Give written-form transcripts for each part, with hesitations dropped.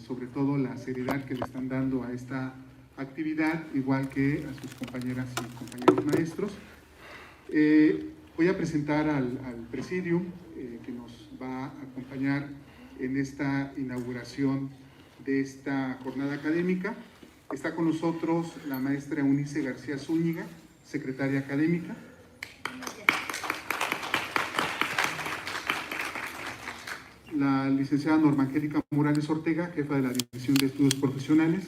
sobre todo la seriedad que le están dando a esta actividad, igual que a sus compañeras y compañeros maestros. Voy a presentar al Presidium que nos va a acompañar en esta inauguración de esta jornada académica. Está con nosotros la maestra Eunice García Zúñiga, secretaria académica. La licenciada Norma Angélica Morales Ortega, jefa de la División de Estudios Profesionales.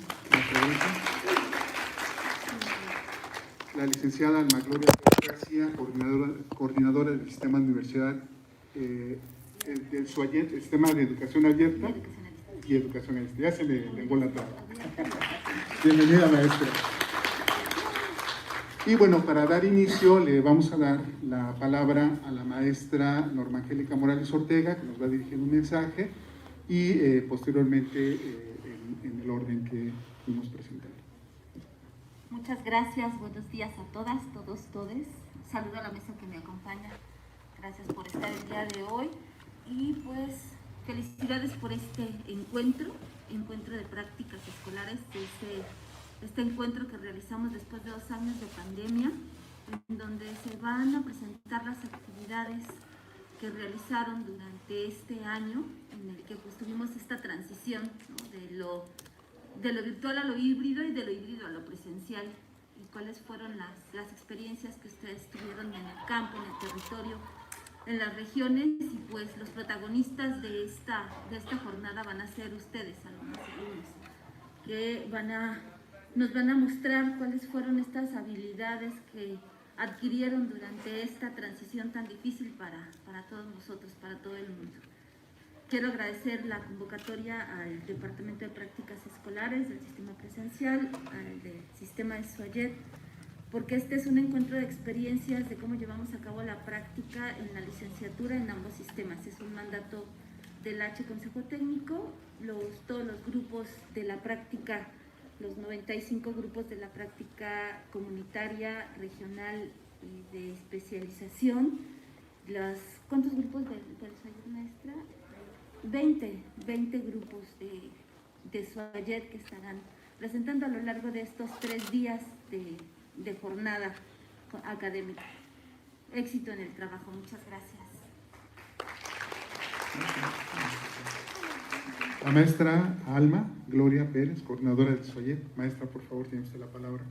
La licenciada Alma Gloria García, coordinadora del Sistema de Universidad del SUAYET, el Sistema de Educación Abierta y Educacionalista. Ya se me lengó la traba. Bienvenida, maestra. Y bueno, para dar inicio, le vamos a dar la palabra a la maestra Norma Angélica Morales Ortega, que nos va a dirigir un mensaje, y posteriormente en el orden que nos presentará. Muchas gracias, buenos días a todas, todos, todes. Saludo a la mesa que me acompaña. Gracias por estar el día de hoy y pues felicidades por este encuentro de prácticas escolares, este encuentro que realizamos después de 2 años de pandemia, en donde se van a presentar las actividades que realizaron durante este año, en el que pues tuvimos esta transición, ¿no?, de lo virtual a lo híbrido y de lo híbrido a lo presencial, y cuáles fueron las experiencias que ustedes tuvieron en el campo, en el territorio, en las regiones, y pues los protagonistas de esta jornada van a ser ustedes, alumnos y alumnos, que nos van a mostrar cuáles fueron estas habilidades que adquirieron durante esta transición tan difícil para todos nosotros, para todo el mundo. Quiero agradecer la convocatoria al Departamento de Prácticas Escolares del Sistema Presencial, al del Sistema de SUAYET, porque este es un encuentro de experiencias de cómo llevamos a cabo la práctica en la licenciatura en ambos sistemas. Es un mandato del Consejo Técnico. Todos los grupos de la práctica, los 95 grupos de la práctica comunitaria, regional y de especialización. ¿Cuántos grupos del SUAYET, maestra? 20 grupos de SUAYET que estarán presentando a lo largo de estos 3 días de jornada académica. Éxito en el trabajo. Muchas gracias. La maestra Alma Gloria Pérez, coordinadora del SUAYET. Maestra, por favor, tiene usted la palabra.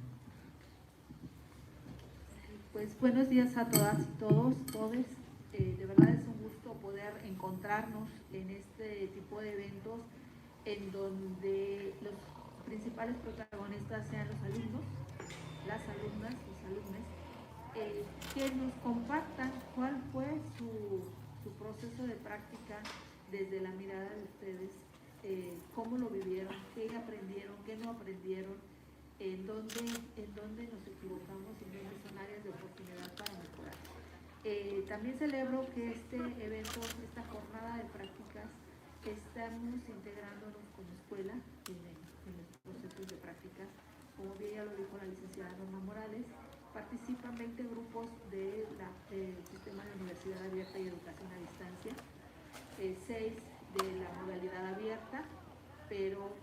Pues buenos días a todas y todos, todes. De verdad es un gusto poder encontrarnos en este tipo de eventos en donde los principales protagonistas sean los alumnos, las alumnas, los alumnos, que nos compartan cuál fue su proceso de práctica desde la mirada de ustedes, cómo lo vivieron, qué aprendieron, qué no aprendieron, en dónde nos equivocamos y dónde son áreas de oportunidad para mejorar. También celebro que este evento, esta jornada de prácticas, estamos integrándonos como escuela en los procesos de prácticas. Como bien ya lo dijo la licenciada Norma Morales, participan 20 grupos del Sistema de Universidad Abierta y Educación a Distancia, 6 de la modalidad abierta, pero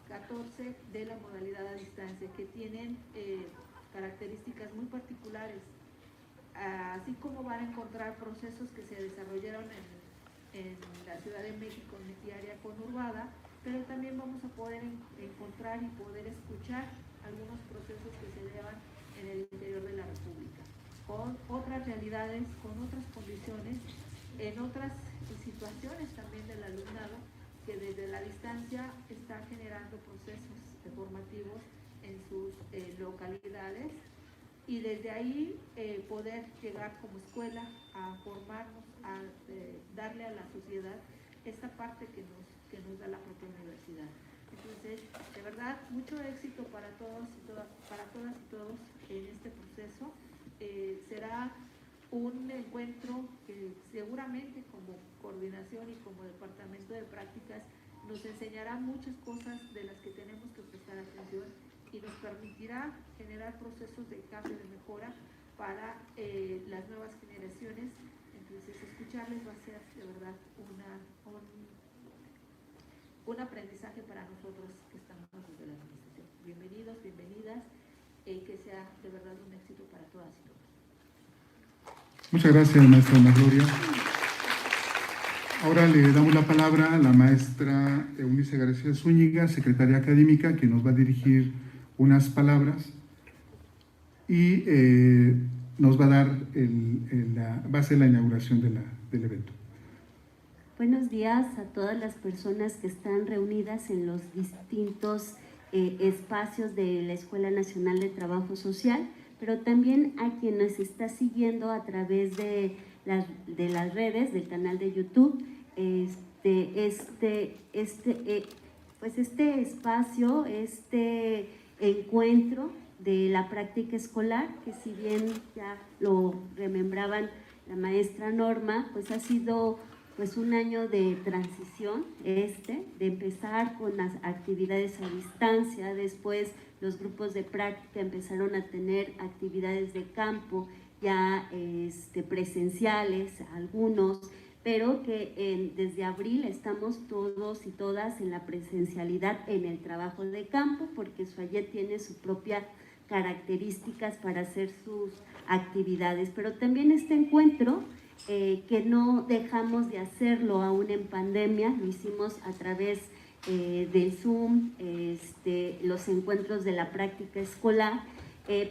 14 de la modalidad a distancia, que tienen características muy particulares, así como van a encontrar procesos que se desarrollaron en la Ciudad de México, en mi área conurbada, pero también vamos a poder encontrar y poder escuchar algunos procesos que se llevan en el interior de la República, con otras realidades, con otras condiciones, en otras situaciones también del alumnado, que desde la distancia está generando procesos formativos en sus localidades, y desde ahí poder llegar como escuela a formarnos, a darle a la sociedad esta parte que nos da la propia universidad. Entonces, de verdad, mucho éxito para todos y todas, para todas y todos en este proceso. Será un encuentro que seguramente como coordinación y como departamento de prácticas nos enseñará muchas cosas de las que tenemos que prestar atención y nos permitirá generar procesos de cambio, de mejora para las nuevas generaciones. Entonces, escucharles va a ser de verdad un aprendizaje para nosotros que estamos desde la administración. Bienvenidos, bienvenidas, que sea de verdad un éxito para todas y todos. Muchas gracias, maestra Ana Gloria. Ahora le damos la palabra a la maestra Eunice García Zúñiga, secretaria académica, que nos va a dirigir unas palabras y nos va a dar va a ser la inauguración del evento. Buenos días a todas las personas que están reunidas en los distintos espacios de la Escuela Nacional de Trabajo Social, pero también a quien nos está siguiendo a través de las redes, del canal de YouTube. Pues este espacio, este encuentro de la práctica escolar, que si bien ya lo remembraban la maestra Norma, pues ha sido pues un año de transición, de empezar con las actividades a distancia. Después los grupos de práctica empezaron a tener actividades de campo ya presenciales, algunos, pero que desde abril estamos todos y todas en la presencialidad en el trabajo de campo, porque Suayet tiene sus propias características para hacer sus actividades. Pero también este encuentro, que no dejamos de hacerlo aún en pandemia, lo hicimos a través del Zoom, los encuentros de la práctica escolar,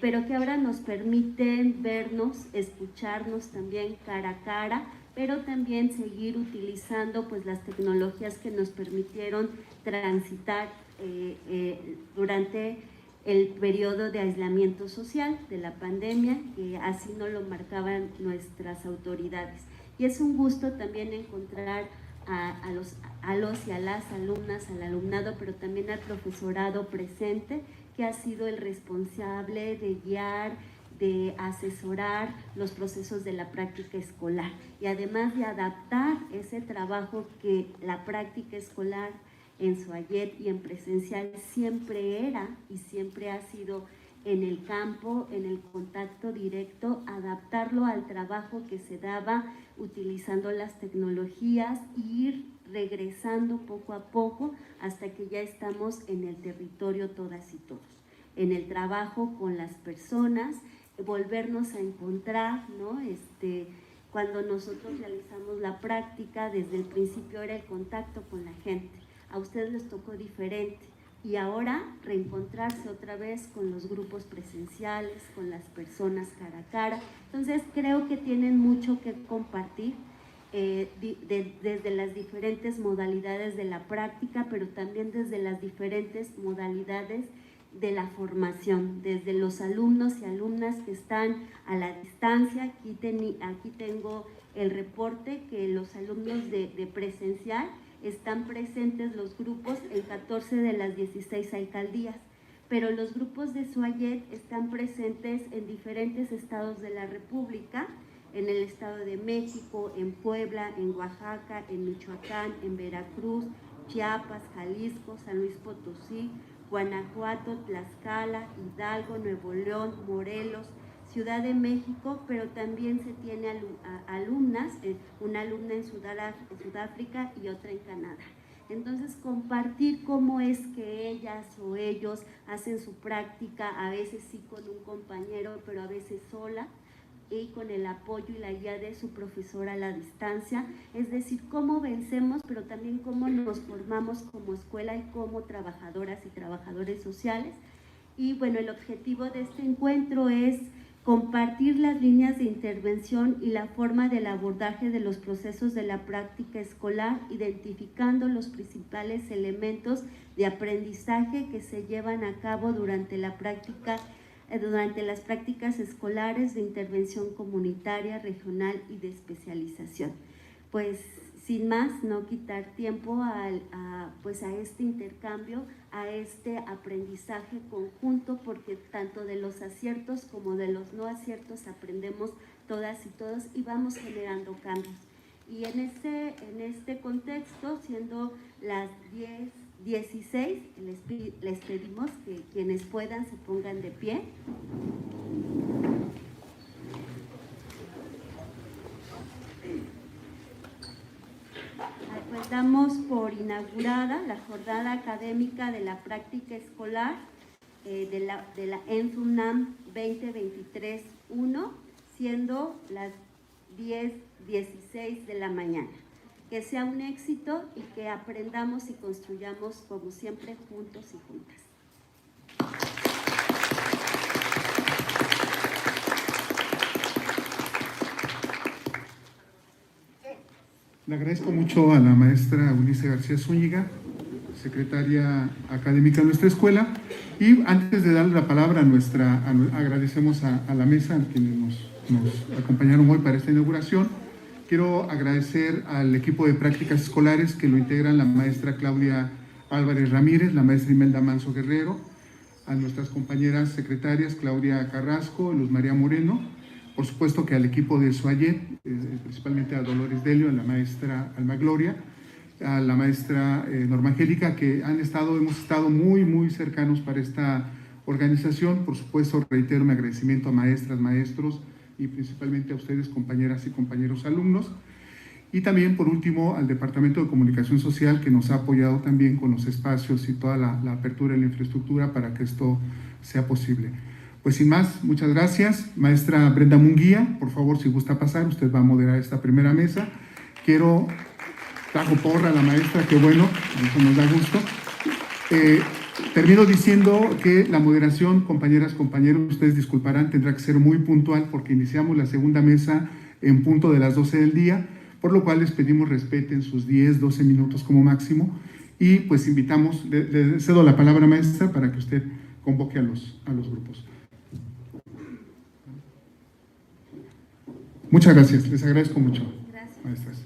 pero que ahora nos permiten vernos, escucharnos también cara a cara, pero también seguir utilizando pues las tecnologías que nos permitieron transitar durante el periodo de aislamiento social de la pandemia, que así nos lo marcaban nuestras autoridades. Y es un gusto también encontrar a los y a las alumnas, al alumnado, pero también al profesorado presente, que ha sido el responsable de guiar, de asesorar los procesos de la práctica escolar, y además de adaptar ese trabajo que la práctica escolar en Suayet y en presencial siempre era y siempre ha sido en el campo, en el contacto directo, adaptarlo al trabajo que se daba utilizando las tecnologías e ir regresando poco a poco hasta que ya estamos en el territorio todas y todos, en el trabajo con las personas, volvernos a encontrar, ¿no? Cuando nosotros realizamos la práctica, desde el principio era el contacto con la gente. A ustedes les tocó diferente, y ahora reencontrarse otra vez con los grupos presenciales, con las personas cara a cara. Entonces creo que tienen mucho que compartir desde las diferentes modalidades de la práctica, pero también desde las diferentes modalidades de la formación, desde los alumnos y alumnas que están a la distancia. Aquí tengo el reporte que los alumnos de presencial están presentes los grupos en 14 de las 16 alcaldías, pero los grupos de Suayet están presentes en diferentes estados de la República, en el Estado de México, en Puebla, en Oaxaca, en Michoacán, en Veracruz, Chiapas, Jalisco, San Luis Potosí, Guanajuato, Tlaxcala, Hidalgo, Nuevo León, Morelos, Ciudad de México, pero también se tiene alumnas, una alumna en Sudáfrica y otra en Canadá. Entonces, compartir cómo es que ellas o ellos hacen su práctica, a veces sí con un compañero, pero a veces sola, y con el apoyo y la guía de su profesora a la distancia, es decir, cómo vencemos, pero también cómo nos formamos como escuela y como trabajadoras y trabajadores sociales. Y bueno, el objetivo de este encuentro es compartir las líneas de intervención y la forma del abordaje de los procesos de la práctica escolar, identificando los principales elementos de aprendizaje que se llevan a cabo durante las prácticas escolares de intervención comunitaria, regional y de especialización. Pues sin más, no quitar tiempo a este intercambio, a este aprendizaje conjunto, porque tanto de los aciertos como de los no aciertos aprendemos todas y todos y vamos generando cambios. Y en este contexto, siendo las 10:16, les pedimos que quienes puedan se pongan de pie. Pues damos por inaugurada la jornada académica de la práctica escolar de la ENFUNAM 2023-1, siendo las 10:16 de la mañana. Que sea un éxito y que aprendamos y construyamos, como siempre, juntos y juntas. Le agradezco mucho a la maestra Eunice García Zúñiga, secretaria académica de nuestra escuela, y antes de darle la palabra agradecemos a la mesa, a quienes nos acompañaron hoy para esta inauguración. Quiero agradecer al equipo de prácticas escolares que lo integran la maestra Claudia Álvarez Ramírez, la maestra Imelda Manso Guerrero, a nuestras compañeras secretarias Claudia Carrasco, Luz María Moreno, por supuesto que al equipo de SUAYET, principalmente a Dolores Delio, a la maestra Alma Gloria, a la maestra Norma Angélica, que hemos estado muy cercanos para esta organización. Por supuesto, reitero mi agradecimiento a maestras, maestros y principalmente a ustedes, compañeras y compañeros alumnos. Y también, por último, al Departamento de Comunicación Social, que nos ha apoyado también con los espacios y toda la apertura de la infraestructura para que esto sea posible. Pues sin más, muchas gracias. Maestra Brenda Munguía, por favor, si gusta pasar, usted va a moderar esta primera mesa. Trajo porra a la maestra, qué bueno, eso nos da gusto. Termino diciendo que la moderación, compañeras, compañeros, ustedes disculparán, tendrá que ser muy puntual porque iniciamos la segunda mesa en punto de las 12 del día, por lo cual les pedimos respeten sus 10, 12 minutos como máximo, y pues invitamos, le cedo la palabra, maestra, para que usted convoque a los grupos. Muchas gracias, les agradezco mucho. Gracias. Maestras.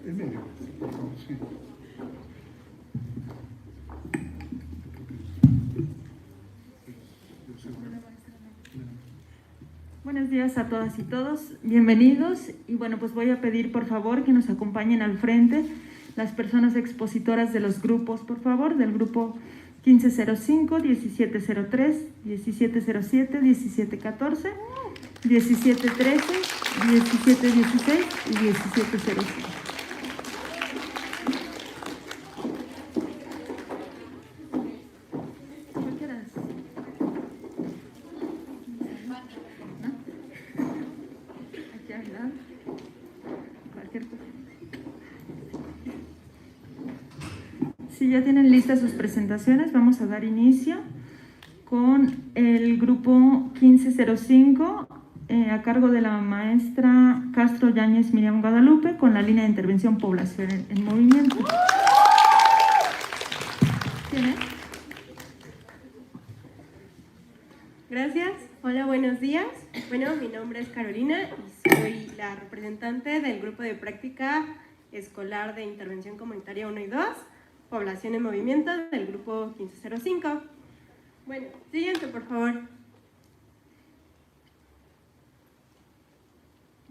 En medio, por favor, sí. Buenos días a todas y todos, bienvenidos. Y bueno, pues voy a pedir por favor que nos acompañen al frente las personas expositoras de los grupos, por favor, del grupo 1505, 1703, 1707, 1714, 1713, 1716 y 1705. Si ya tienen listas sus presentaciones, vamos a dar inicio con el grupo 1505 a cargo de la maestra Castro Yáñez Miriam Guadalupe con la línea de intervención Población en Movimiento. ¿Quién es? Gracias. Hola, buenos días. Bueno, mi nombre es Carolina y soy la representante del grupo de práctica escolar de intervención comunitaria 1 y 2, Población en Movimiento, del grupo 1505. Bueno, siguiente, por favor.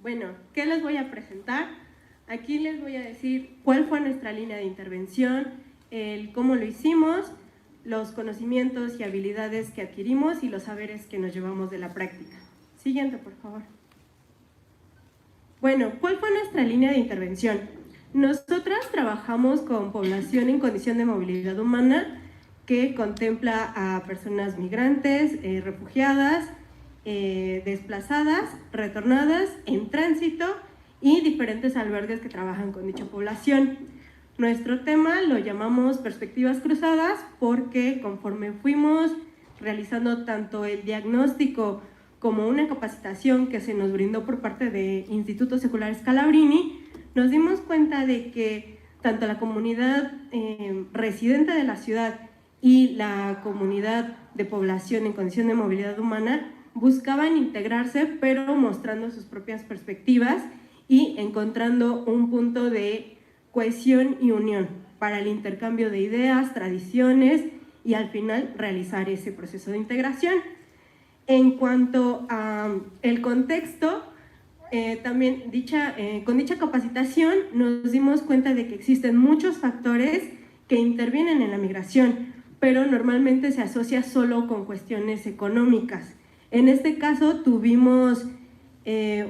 Bueno, ¿qué les voy a presentar? Aquí les voy a decir cuál fue nuestra línea de intervención, cómo lo hicimos, los conocimientos y habilidades que adquirimos y los saberes que nos llevamos de la práctica. Siguiente, por favor. Bueno, ¿cuál fue nuestra línea de intervención? Nosotras trabajamos con población en condición de movilidad humana que contempla a personas migrantes, refugiadas, desplazadas, retornadas, en tránsito y diferentes albergues que trabajan con dicha población. Nuestro tema lo llamamos perspectivas cruzadas porque conforme fuimos realizando tanto el diagnóstico como una capacitación que se nos brindó por parte de Instituto Secular Scalabrini, nos dimos cuenta de que tanto la comunidad residente de la ciudad y la comunidad de población en condición de movilidad humana buscaban integrarse, pero mostrando sus propias perspectivas y encontrando un punto de cohesión y unión para el intercambio de ideas, tradiciones y al final realizar ese proceso de integración. En cuanto al contexto, también con dicha capacitación nos dimos cuenta de que existen muchos factores que intervienen en la migración, pero normalmente se asocia solo con cuestiones económicas. En este caso tuvimos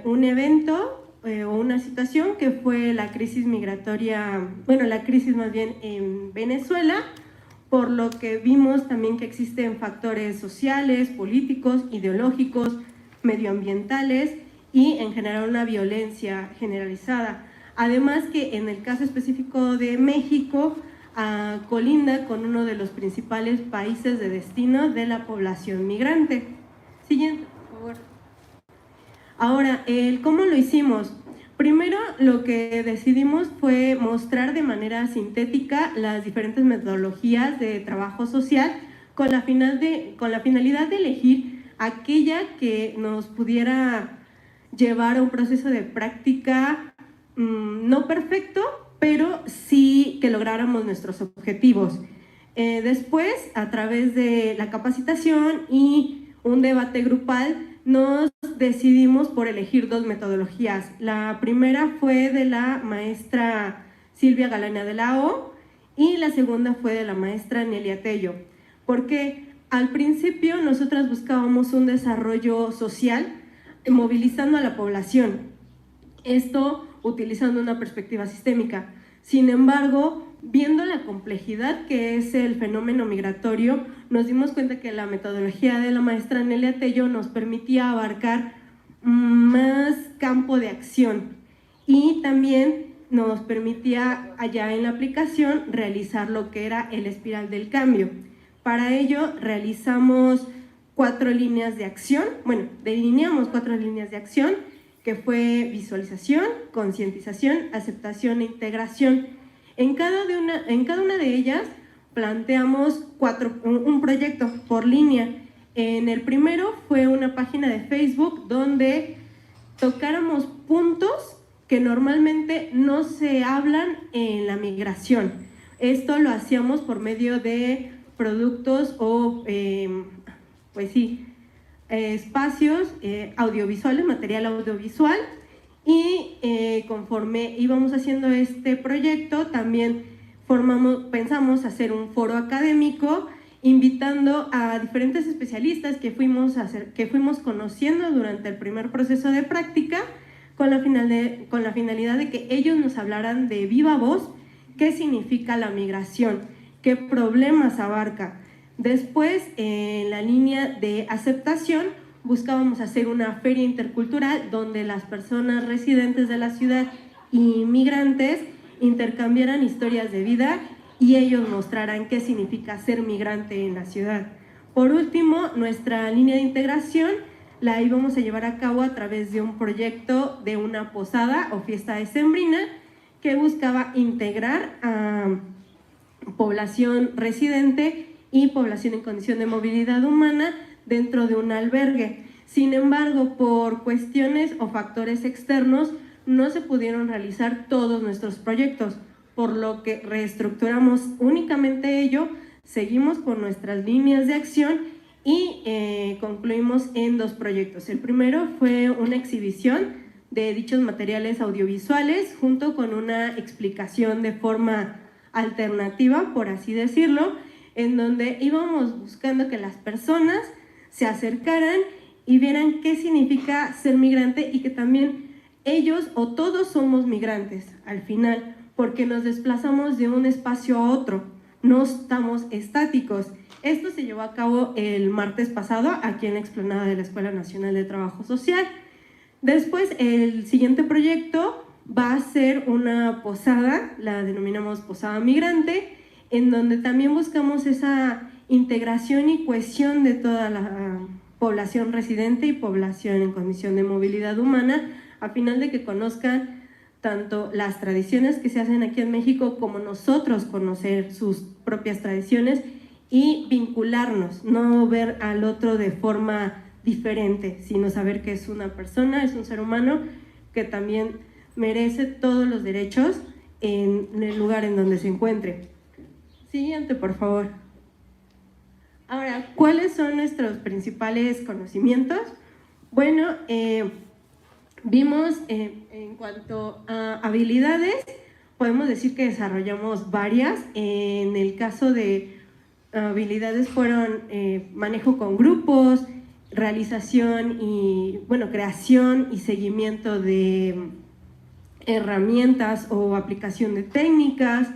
un evento o una situación que fue la crisis migratoria, bueno, la crisis más bien en Venezuela, por lo que vimos también que existen factores sociales, políticos, ideológicos, medioambientales y en general una violencia generalizada. Además que en el caso específico de México, colinda con uno de los principales países de destino de la población migrante. Siguiente, por favor. Ahora, ¿cómo lo hicimos? Primero, lo que decidimos fue mostrar de manera sintética las diferentes metodologías de trabajo social con la finalidad de elegir aquella que nos pudiera llevar a un proceso de práctica no perfecto, pero sí que lográramos nuestros objetivos. Después, a través de la capacitación y un debate grupal, nos decidimos por elegir 2 metodologías. La primera fue de la maestra Silvia Galana de la O y la segunda fue de la maestra Nelia Tello, porque al principio nosotras buscábamos un desarrollo social movilizando a la población, esto utilizando una perspectiva sistémica. Sin embargo, viendo la complejidad que es el fenómeno migratorio, nos dimos cuenta que la metodología de la maestra Nelia Tello nos permitía abarcar más campo de acción y también nos permitía allá en la aplicación realizar lo que era el espiral del cambio. Para ello realizamos 4 líneas de acción, bueno, delineamos 4 líneas de acción, que fue visualización, concientización, aceptación e integración. En cada una de ellas planteamos un proyecto por línea. En el primero fue una página de Facebook donde tocáramos puntos que normalmente no se hablan en la migración. Esto lo hacíamos por medio de productos o, pues sí, espacios audiovisuales, material audiovisual, y conforme íbamos haciendo este proyecto también pensamos hacer un foro académico invitando a diferentes especialistas que fuimos conociendo durante el primer proceso de práctica con la finalidad de que ellos nos hablaran de viva voz qué significa la migración, qué problemas abarca. Después, en la línea de aceptación, buscábamos hacer una feria intercultural donde las personas residentes de la ciudad y migrantes intercambiaran historias de vida y ellos mostraran qué significa ser migrante en la ciudad. Por último, nuestra línea de integración la íbamos a llevar a cabo a través de un proyecto de una posada o fiesta decembrina que buscaba integrar a población residente y población en condición de movilidad humana dentro de un albergue. Sin embargo, por cuestiones o factores externos, no se pudieron realizar todos nuestros proyectos, por lo que reestructuramos únicamente ello, seguimos con nuestras líneas de acción y concluimos en 2 proyectos. El primero fue una exhibición de dichos materiales audiovisuales junto con una explicación de forma alternativa, por así decirlo, en donde íbamos buscando que las personas se acercaran y vieran qué significa ser migrante y que también ellos o todos somos migrantes al final, porque nos desplazamos de un espacio a otro, no estamos estáticos. Esto se llevó a cabo el martes pasado aquí en la explanada de la Escuela Nacional de Trabajo Social. Después, el siguiente proyecto va a ser una posada, la denominamos Posada Migrante, en donde también buscamos esa integración y cohesión de toda la población residente y población en condición de movilidad humana, a final de que conozcan tanto las tradiciones que se hacen aquí en México como nosotros conocer sus propias tradiciones y vincularnos, no ver al otro de forma diferente, sino saber que es una persona, es un ser humano que también merece todos los derechos en el lugar en donde se encuentre. Siguiente, por favor. Ahora, ¿cuáles son nuestros principales conocimientos? Bueno, vimos en cuanto a habilidades, podemos decir que desarrollamos varias. En el caso de habilidades fueron manejo con grupos, realización y, bueno, creación y seguimiento de herramientas o aplicación de técnicas.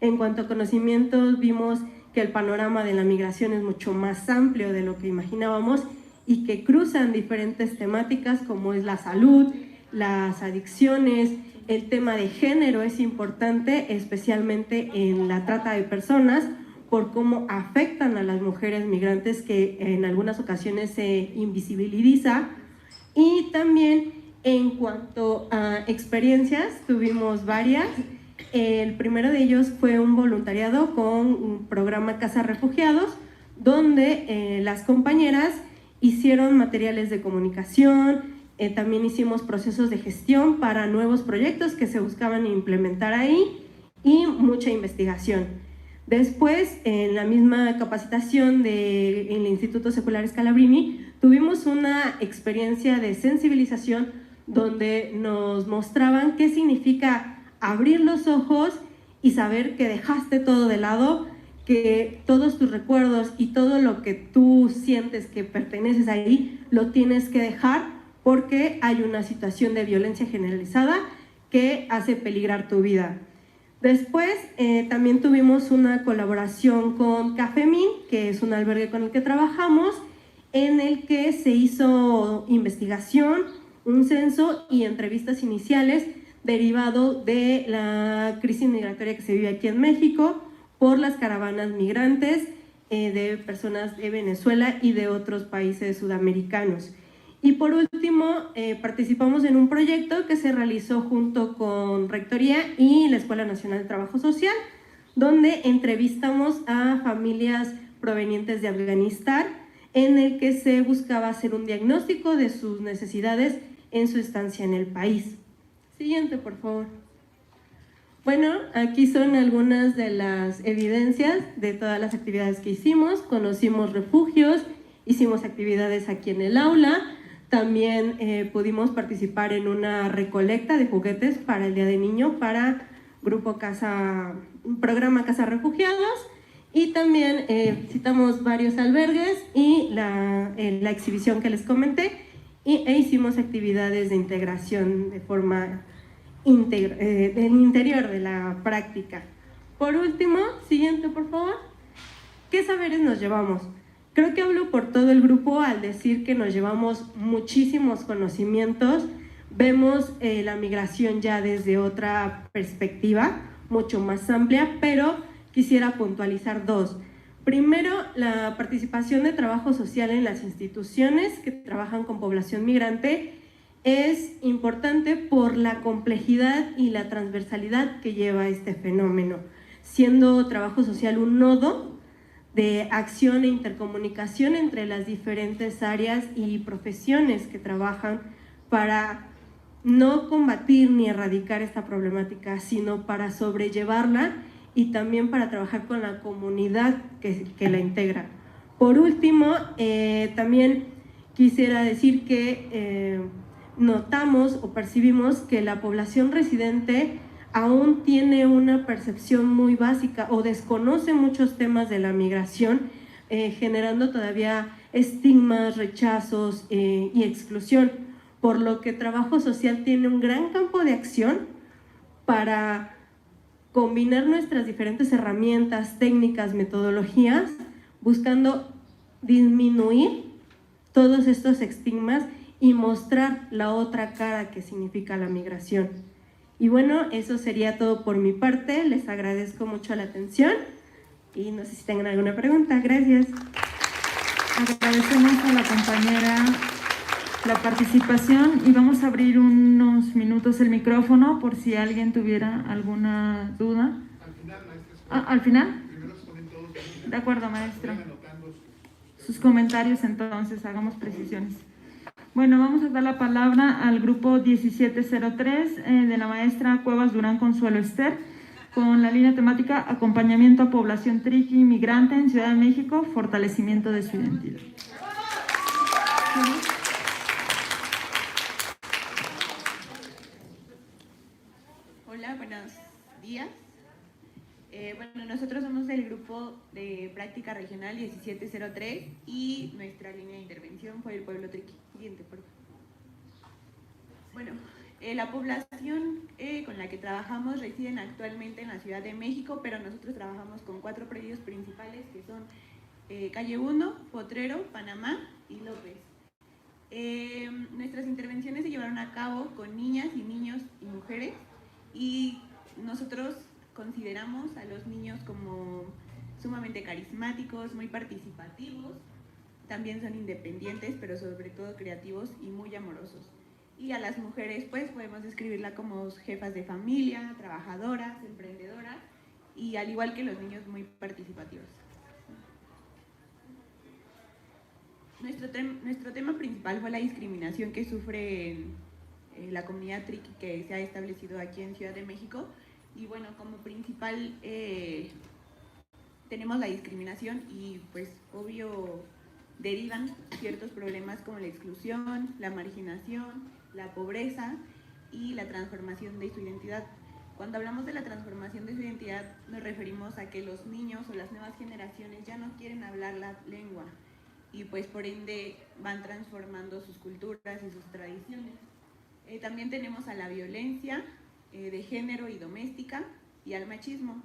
En cuanto a conocimientos, vimos que el panorama de la migración es mucho más amplio de lo que imaginábamos y que cruzan diferentes temáticas como es la salud, las adicciones, el tema de género es importante, especialmente en la trata de personas, por cómo afectan a las mujeres migrantes que en algunas ocasiones se invisibiliza. Y también en cuanto a experiencias, tuvimos varias. El primero de ellos fue un voluntariado con un programa Casa Refugiados, donde las compañeras hicieron materiales de comunicación, también hicimos procesos de gestión para nuevos proyectos que se buscaban implementar ahí y mucha investigación. Después, en la misma capacitación en el Instituto Secular Scalabrini, tuvimos una experiencia de sensibilización donde nos mostraban qué significa abrir los ojos y saber que dejaste todo de lado, que todos tus recuerdos y todo lo que tú sientes que perteneces ahí, lo tienes que dejar porque hay una situación de violencia generalizada que hace peligrar tu vida. Después también tuvimos una colaboración con Cafemin, que es un albergue con el que trabajamos, en el que se hizo investigación, un censo y entrevistas iniciales derivado de la crisis migratoria que se vive aquí en México por las caravanas migrantes de personas de Venezuela y de otros países sudamericanos. Y por último, participamos en un proyecto que se realizó junto con Rectoría y la Escuela Nacional de Trabajo Social, donde entrevistamos a familias provenientes de Afganistán, en el que se buscaba hacer un diagnóstico de sus necesidades en su estancia en el país. Siguiente, por favor. Bueno, aquí son algunas de las evidencias de todas las actividades que hicimos. Conocimos refugios, hicimos actividades aquí en el aula. También pudimos participar en una recolecta de juguetes para el Día del Niño para programa Casa Refugiados, y también citamos varios albergues y la exhibición que les comenté, e hicimos actividades de integración de forma del interior de la práctica. Por último, siguiente por favor, ¿qué saberes nos llevamos? Creo que hablo por todo el grupo al decir que nos llevamos muchísimos conocimientos. Vemos la migración ya desde otra perspectiva, mucho más amplia, pero quisiera puntualizar dos. Primero, la participación de trabajo social en las instituciones que trabajan con población migrante es importante por la complejidad y la transversalidad que lleva este fenómeno, siendo trabajo social un nodo de acción e intercomunicación entre las diferentes áreas y profesiones que trabajan para no combatir ni erradicar esta problemática, sino para sobrellevarla y también para trabajar con la comunidad que la integra. Por último, también quisiera decir que notamos o percibimos que la población residente aún tiene una percepción muy básica o desconoce muchos temas de la migración, generando todavía estigmas, rechazos y exclusión, por lo que trabajo social tiene un gran campo de acción para combinar nuestras diferentes herramientas, técnicas, metodologías, buscando disminuir todos estos estigmas y mostrar la otra cara que significa la migración. Y bueno, eso sería todo por mi parte. Les agradezco mucho la atención y no sé si tengan alguna pregunta. Gracias. Agradecemos a la compañera la participación y vamos a abrir unos minutos el micrófono por si alguien tuviera alguna duda. Al final, maestra. ¿Al final? Primero se ponen todos. De acuerdo, maestra. Anotando Sus comentarios, entonces, hagamos precisiones. Bueno, vamos a dar la palabra al grupo 1703 de la maestra Cuevas Durán Consuelo Esther, con la línea temática Acompañamiento a Población Triqui Migrante en Ciudad de México, fortalecimiento de su identidad. Hola, buenos días. Bueno, nosotros somos del grupo de práctica regional 1703 y nuestra línea de intervención fue el pueblo Triqui. Siguiente, por favor. Bueno, la población con la que trabajamos residen actualmente en la Ciudad de México, pero nosotros trabajamos con 4 predios principales que son Calle 1, Potrero, Panamá y López. Nuestras intervenciones se llevaron a cabo con niñas y niños y mujeres, y nosotros consideramos a los niños como sumamente carismáticos, muy participativos, también son independientes, pero sobre todo creativos y muy amorosos. Y a las mujeres pues podemos describirla como jefas de familia, trabajadoras, emprendedoras, y al igual que los niños, muy participativos. Nuestro tema principal fue la discriminación que sufre la comunidad Triqui que se ha establecido aquí en Ciudad de México. Y bueno, como principal tenemos la discriminación y pues obvio derivan ciertos problemas como la exclusión, la marginación, la pobreza y la transformación de su identidad. Cuando hablamos de la transformación de su identidad nos referimos a que los niños o las nuevas generaciones ya no quieren hablar la lengua y pues por ende van transformando sus culturas y sus tradiciones. También tenemos a la violencia de género y doméstica y al machismo.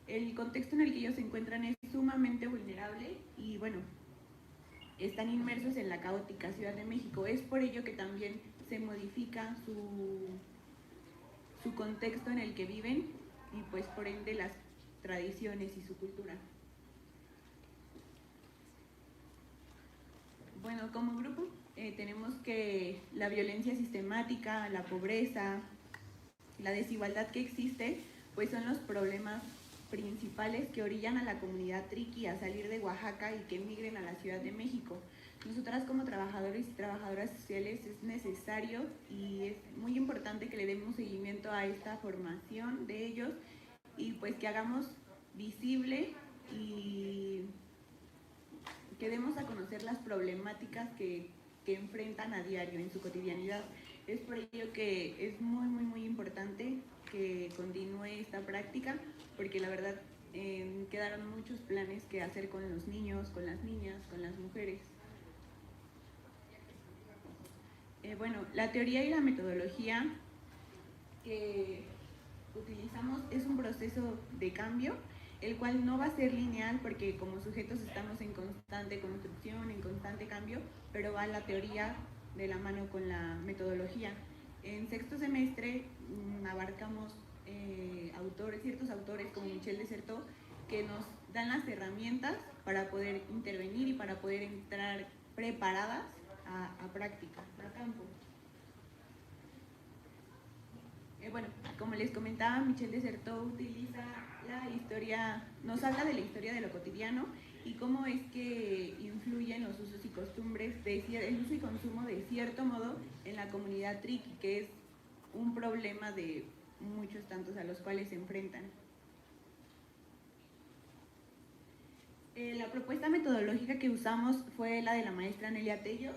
El contexto en el que ellos se encuentran es sumamente vulnerable y bueno, están inmersos en la caótica Ciudad de México. Es por ello que también se modifica su contexto en el que viven y pues por ende las tradiciones y su cultura. Bueno, como grupo tenemos que la violencia sistemática, la pobreza, la desigualdad que existe, pues son los problemas principales que orillan a la comunidad Triqui a salir de Oaxaca y que emigren a la Ciudad de México. Nosotras como trabajadores y trabajadoras sociales es necesario y es muy importante que le demos seguimiento a esta formación de ellos y pues que hagamos visible y que demos a conocer las problemáticas que enfrentan a diario en su cotidianidad. Es por ello que es muy importante que continúe esta práctica, porque la verdad quedaron muchos planes que hacer con los niños, con las niñas, con las mujeres. Bueno, la teoría y la metodología que utilizamos es un proceso de cambio, el cual no va a ser lineal porque como sujetos estamos en constante construcción, en constante cambio, pero va la teoría de la mano con la metodología. En sexto semestre abarcamos ciertos autores como Michel de Certeau, que nos dan las herramientas para poder intervenir y para poder entrar preparadas a práctica, a campo. Bueno, como les comentaba, Michel de Certeau utiliza la historia, nos habla de la historia de lo cotidiano y cómo es que influyen los usos y costumbres, el uso y consumo de cierto modo en la comunidad Triqui, que es un problema de muchos tantos a los cuales se enfrentan. La propuesta metodológica que usamos fue la de la maestra Nelia Tello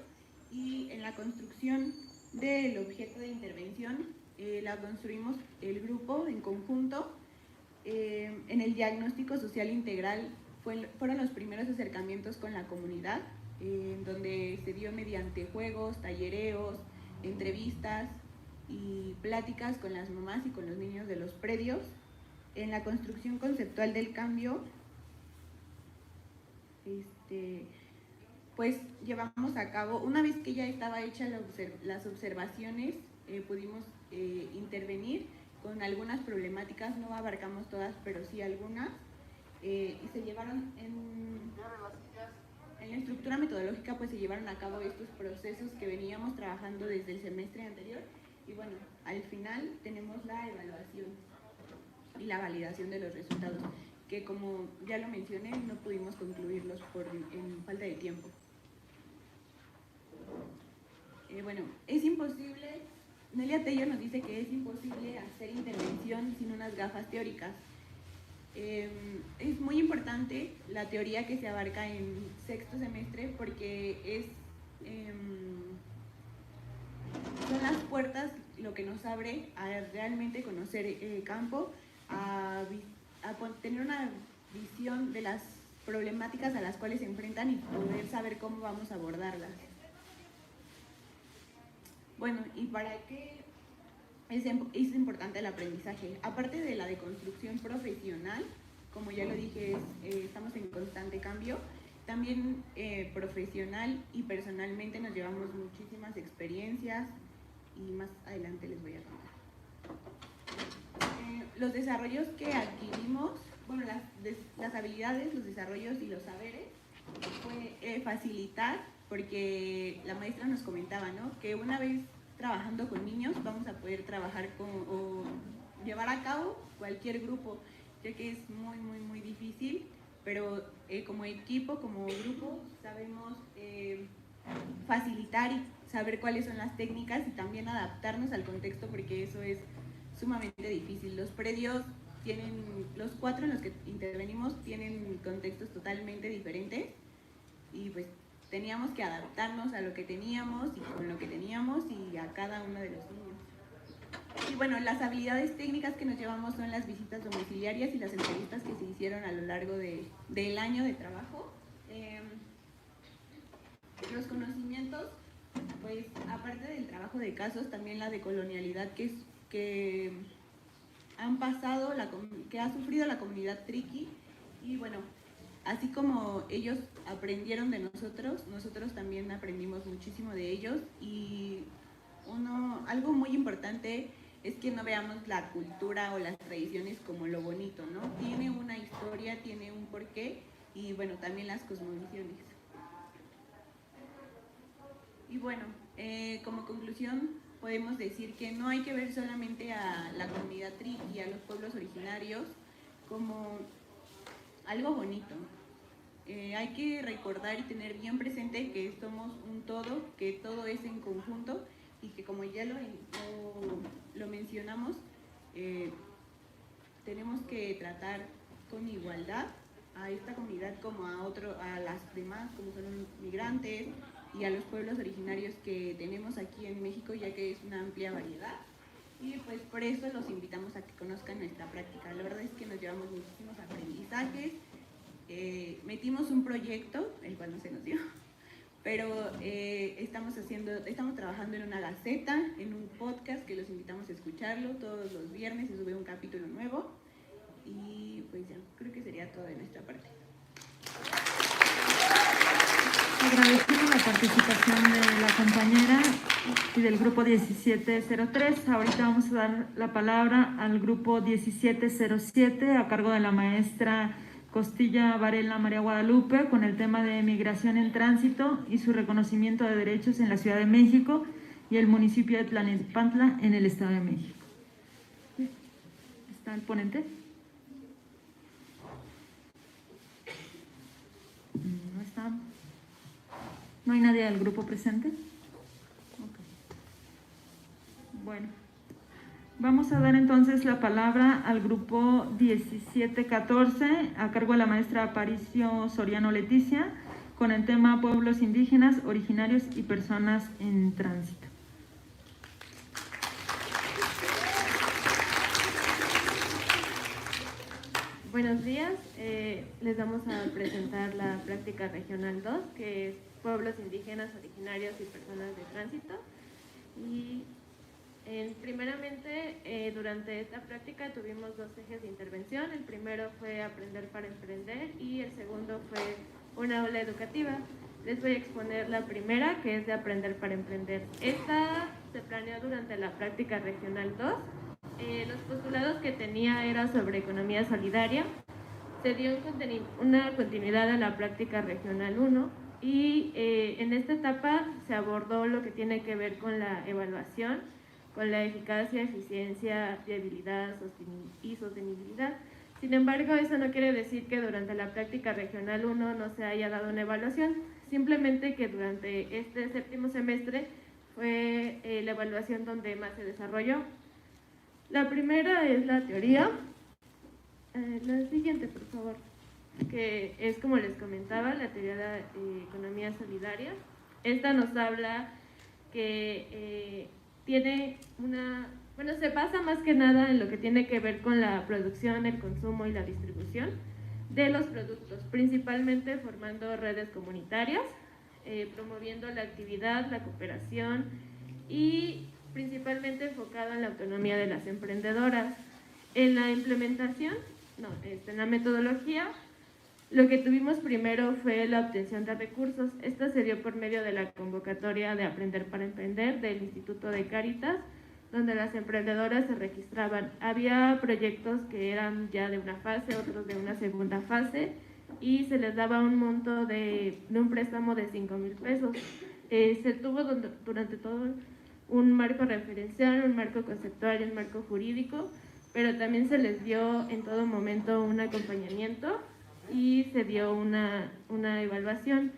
y en la construcción del objeto de intervención la construimos el grupo en conjunto. En el diagnóstico social integral fueron los primeros acercamientos con la comunidad, donde se dio mediante juegos, tallereos, entrevistas y pláticas con las mamás y con los niños de los predios. En la construcción conceptual del cambio, pues llevamos a cabo, una vez que ya estaba hecha las observaciones, pudimos intervenir con algunas problemáticas, no abarcamos todas, pero sí algunas, y se llevaron en la estructura metodológica, pues se llevaron a cabo estos procesos que veníamos trabajando desde el semestre anterior, y bueno, al final tenemos la evaluación y la validación de los resultados, que como ya lo mencioné, no pudimos concluirlos en falta de tiempo. Bueno, es imposible, Nelia Tello nos dice que es imposible hacer intervención sin unas gafas teóricas. Es muy importante la teoría que se abarca en sexto semestre porque son las puertas lo que nos abre a realmente conocer el campo, a tener una visión de las problemáticas a las cuales se enfrentan y poder saber cómo vamos a abordarlas. Bueno, ¿y para qué es importante el aprendizaje? Aparte de la deconstrucción profesional, como ya lo dije, estamos en constante cambio, también profesional y personalmente nos llevamos muchísimas experiencias y más adelante les voy a contar. Los desarrollos que adquirimos, bueno, las habilidades, los desarrollos y los saberes, fue facilitar, porque la maestra nos comentaba, ¿no?, que una vez trabajando con niños vamos a poder trabajar o llevar a cabo cualquier grupo, ya que es muy, muy, muy difícil, pero como equipo, como grupo, sabemos facilitar y saber cuáles son las técnicas y también adaptarnos al contexto, porque eso es sumamente difícil. Los predios los 4 en los que intervenimos tienen contextos totalmente diferentes y pues teníamos que adaptarnos a lo que teníamos y con lo que teníamos y a cada uno de los niños. Y bueno, las habilidades técnicas que nos llevamos son las visitas domiciliarias y las entrevistas que se hicieron a lo largo del año de trabajo. Los conocimientos, pues aparte del trabajo de casos, también la decolonialidad que han pasado, que ha sufrido la comunidad triqui, y bueno, así como ellos aprendieron de nosotros, nosotros también aprendimos muchísimo de ellos. Y algo muy importante es que no veamos la cultura o las tradiciones como lo bonito, ¿no? Tiene una historia, tiene un porqué, y bueno, también las cosmovisiones. Y bueno, como conclusión podemos decir que no hay que ver solamente a la comunidad triqui y a los pueblos originarios como algo bonito. Hay que recordar y tener bien presente que somos un todo, que todo es en conjunto y que, como ya lo mencionamos, tenemos que tratar con igualdad a esta comunidad como a las demás, como son los migrantes y a los pueblos originarios que tenemos aquí en México, ya que es una amplia variedad. Y pues por eso los invitamos a que conozcan nuestra práctica. La verdad es que nos llevamos muchísimos aprendizajes. Metimos un proyecto, el cual no se nos dio, pero estamos trabajando en una gaceta, en un podcast que los invitamos a escucharlo. Todos los viernes se sube un capítulo nuevo. Y pues ya, creo que sería todo de nuestra parte. Agradecemos la participación de la compañera y del grupo 1703. Ahorita vamos a dar la palabra al grupo 1707 a cargo de la maestra Costilla Varela María Guadalupe, con el tema de migración en tránsito y su reconocimiento de derechos en la Ciudad de México y el municipio de Tlalnepantla en el Estado de México. ¿Está el ponente? No está. ¿No hay nadie del grupo presente? Okay. Bueno, vamos a dar entonces la palabra al grupo 1714 a cargo de la maestra Aparicio Soriano Leticia, con el tema pueblos indígenas, originarios y personas en tránsito. Buenos días, les vamos a presentar la práctica regional 2, que es pueblos indígenas, originarios y personas de tránsito. Y primeramente, durante esta práctica tuvimos 2 ejes de intervención. El primero fue aprender para emprender y el segundo fue una aula educativa. Les voy a exponer la primera, que es de aprender para emprender. Esta se planeó durante la práctica regional 2. Los postulados que tenía era sobre economía solidaria. Se dio una continuidad a la práctica regional 1 y en esta etapa se abordó lo que tiene que ver con la evaluación, con la eficacia, eficiencia, viabilidad y sostenibilidad. Sin embargo, eso no quiere decir que durante la práctica regional 1 no se haya dado una evaluación, simplemente que durante este 7º semestre fue la evaluación donde más se desarrolló. La primera es la teoría. La siguiente, por favor, que es, como les comentaba, la teoría de economía solidaria. Esta nos habla que tiene Bueno, se basa más que nada en lo que tiene que ver con la producción, el consumo y la distribución de los productos, principalmente formando redes comunitarias, promoviendo la actividad, la cooperación y principalmente enfocado en la autonomía de las emprendedoras. En la implementación, en la metodología, lo que tuvimos primero fue la obtención de recursos. Esta se dio por medio de la convocatoria de Aprender para Emprender del Instituto de Cáritas, donde las emprendedoras se registraban. Había proyectos que eran ya de una fase, otros de una segunda fase, y se les daba un monto de un préstamo de 5,000 pesos. Se tuvo durante todo un marco referencial, un marco conceptual y un marco jurídico, pero también se les dio en todo momento un acompañamiento y se dio una evaluación.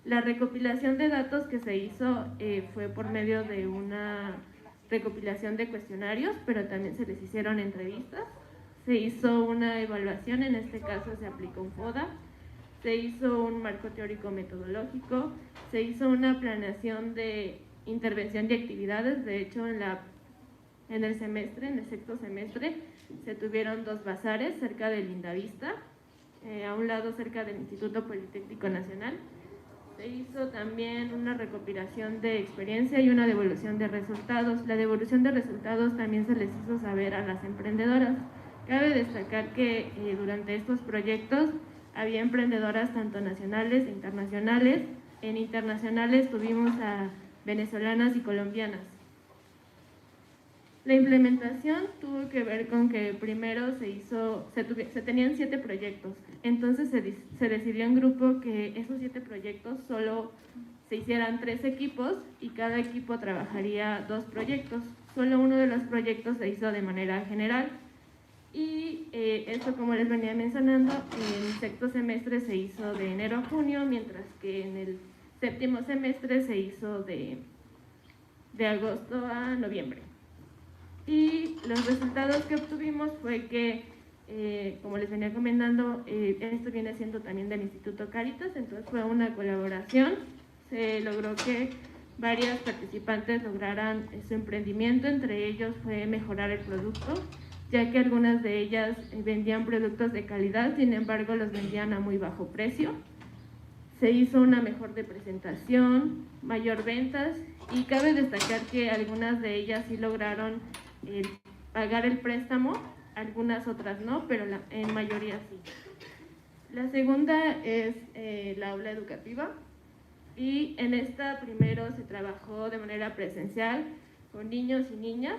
La recopilación de datos que se hizo fue por medio de una recopilación de cuestionarios, pero también se les hicieron entrevistas. Se hizo una evaluación, en este caso se aplicó un FODA, se hizo un marco teórico metodológico, se hizo una planeación de intervención y actividades. De hecho, en el sexto semestre, se tuvieron 2 bazares cerca de Lindavista, a un lado cerca del Instituto Politécnico Nacional. Se hizo también una recopilación de experiencia y una devolución de resultados. La devolución de resultados también se les hizo saber a las emprendedoras. Cabe destacar que durante estos proyectos había emprendedoras tanto nacionales e internacionales. En internacionales tuvimos a venezolanas y colombianas. La implementación tuvo que ver con que primero se tenían 7 proyectos, entonces se decidió en grupo que esos 7 proyectos solo se hicieran 3 equipos y cada equipo trabajaría 2 proyectos. Solo uno de los proyectos se hizo de manera general y esto, como les venía mencionando, en el sexto semestre se hizo de enero a junio, mientras que en el séptimo semestre se hizo de agosto a noviembre. Y los resultados que obtuvimos fue que, como les venía comentando, esto viene siendo también del Instituto Cáritas, entonces fue una colaboración. Se logró que varias participantes lograran su emprendimiento, entre ellos fue mejorar el producto, ya que algunas de ellas vendían productos de calidad, sin embargo los vendían a muy bajo precio. Se hizo una mejor de presentación, mayor ventas, y cabe destacar que algunas de ellas sí lograron pagar el préstamo, algunas otras no, pero en mayoría sí. La segunda es la aula educativa, y en esta primero se trabajó de manera presencial con niños y niñas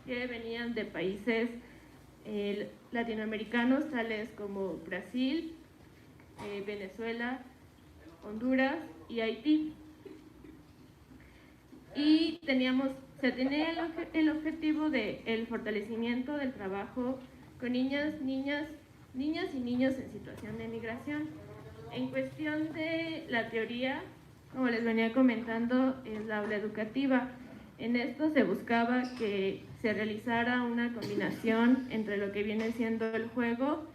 que venían de países latinoamericanos tales como Brasil, Venezuela, Honduras y Haití. Y se tenía el objetivo del fortalecimiento del trabajo con niñas y niños en situación de migración. En cuestión de la teoría, como les venía comentando, es la aula educativa. En esto se buscaba que se realizara una combinación entre lo que viene siendo el juego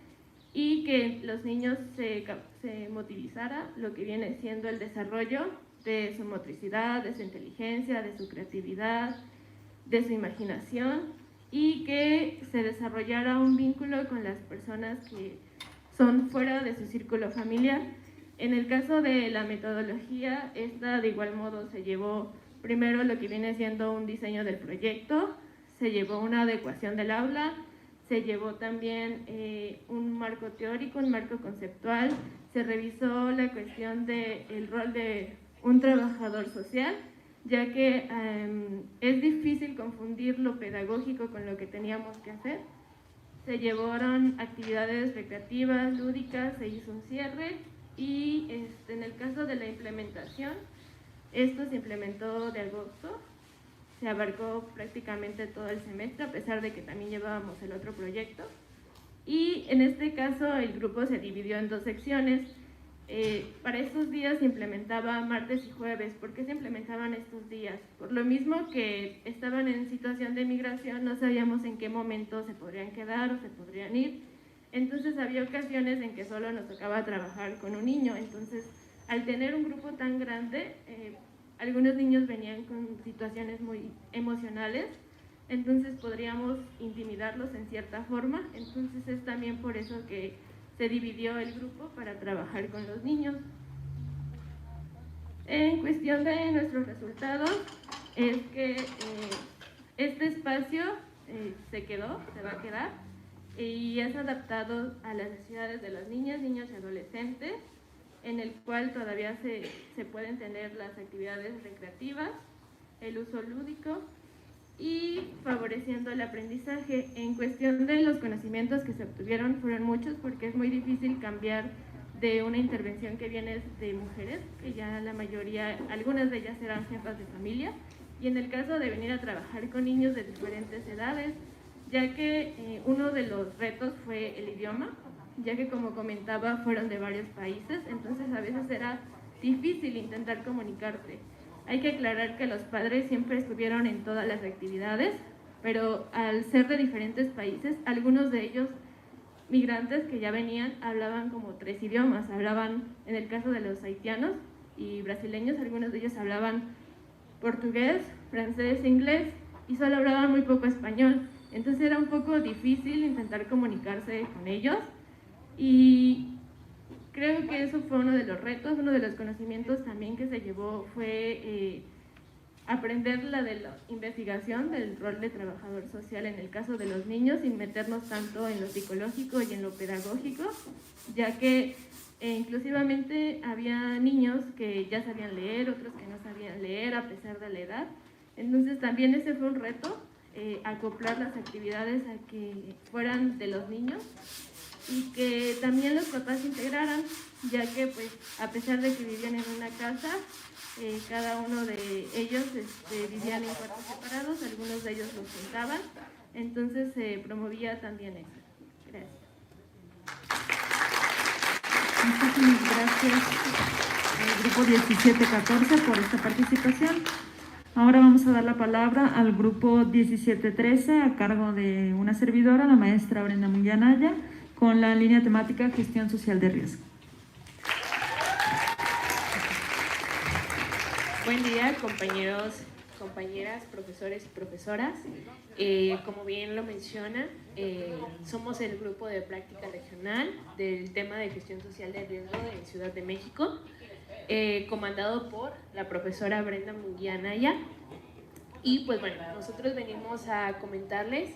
y que los niños se motivizara lo que viene siendo el desarrollo de su motricidad, de su inteligencia, de su creatividad, de su imaginación, y que se desarrollara un vínculo con las personas que son fuera de su círculo familiar. En el caso de la metodología, esta de igual modo se llevó primero lo que viene siendo un diseño del proyecto, se llevó una adecuación del aula, se llevó también un marco teórico, un marco conceptual, se revisó la cuestión del rol de un trabajador social, ya que es difícil confundir lo pedagógico con lo que teníamos que hacer. Se llevaron actividades recreativas, lúdicas, se hizo un cierre y en el caso de la implementación, esto se implementó de agosto, se abarcó prácticamente todo el semestre, a pesar de que también llevábamos el otro proyecto. Y en este caso el grupo se dividió en 2 secciones. Para estos días se implementaba martes y jueves. ¿Por qué se implementaban estos días? Por lo mismo que estaban en situación de migración, no sabíamos en qué momento se podrían quedar o se podrían ir. Entonces había ocasiones en que solo nos tocaba trabajar con un niño. Entonces, al tener un grupo tan grande, algunos niños venían con situaciones muy emocionales, entonces podríamos intimidarlos en cierta forma. Entonces es también por eso que se dividió el grupo para trabajar con los niños. En cuestión de nuestros resultados, es que este espacio se va a quedar y es adaptado a las necesidades de las niñas, niños y adolescentes, en el cual todavía se pueden tener las actividades recreativas, el uso lúdico y favoreciendo el aprendizaje. En cuestión de los conocimientos que se obtuvieron fueron muchos, porque es muy difícil cambiar de una intervención que viene de mujeres, que ya la mayoría, algunas de ellas eran jefas de familia, y en el caso de venir a trabajar con niños de diferentes edades, ya que uno de los retos fue el idioma, ya que como comentaba fueron de varios países, entonces a veces era difícil intentar comunicarte. Hay que aclarar que los padres siempre estuvieron en todas las actividades, pero al ser de diferentes países, algunos de ellos migrantes que ya venían hablaban como 3 idiomas. Hablaban, en el caso de los haitianos y brasileños, algunos de ellos hablaban portugués, francés, inglés y solo hablaban muy poco español. Entonces era un poco difícil intentar comunicarse con ellos y creo que eso fue uno de los retos. Uno de los conocimientos también que se llevó fue aprender la de la investigación del rol de trabajador social en el caso de los niños, sin meternos tanto en lo psicológico y en lo pedagógico, ya que inclusivamente había niños que ya sabían leer, otros que no sabían leer a pesar de la edad. Entonces también ese fue un reto, acoplar las actividades a que fueran de los niños y que también los papás se integraran, ya que pues a pesar de que vivían en una casa, cada uno de ellos vivían en cuartos separados, algunos de ellos los juntaban, entonces se promovía también eso. Gracias. Muchísimas gracias al grupo 1714 por esta participación. Ahora vamos a dar la palabra al grupo 1713 a cargo de una servidora, la maestra Brenda Munguía, con la línea temática Gestión Social de Riesgo. Buen día, compañeros, compañeras, profesores y profesoras. Como bien lo menciona, somos el grupo de práctica regional del tema de gestión social de riesgo de Ciudad de México, comandado por la profesora Brenda Munguía Anaya. Y pues bueno, nosotros venimos a comentarles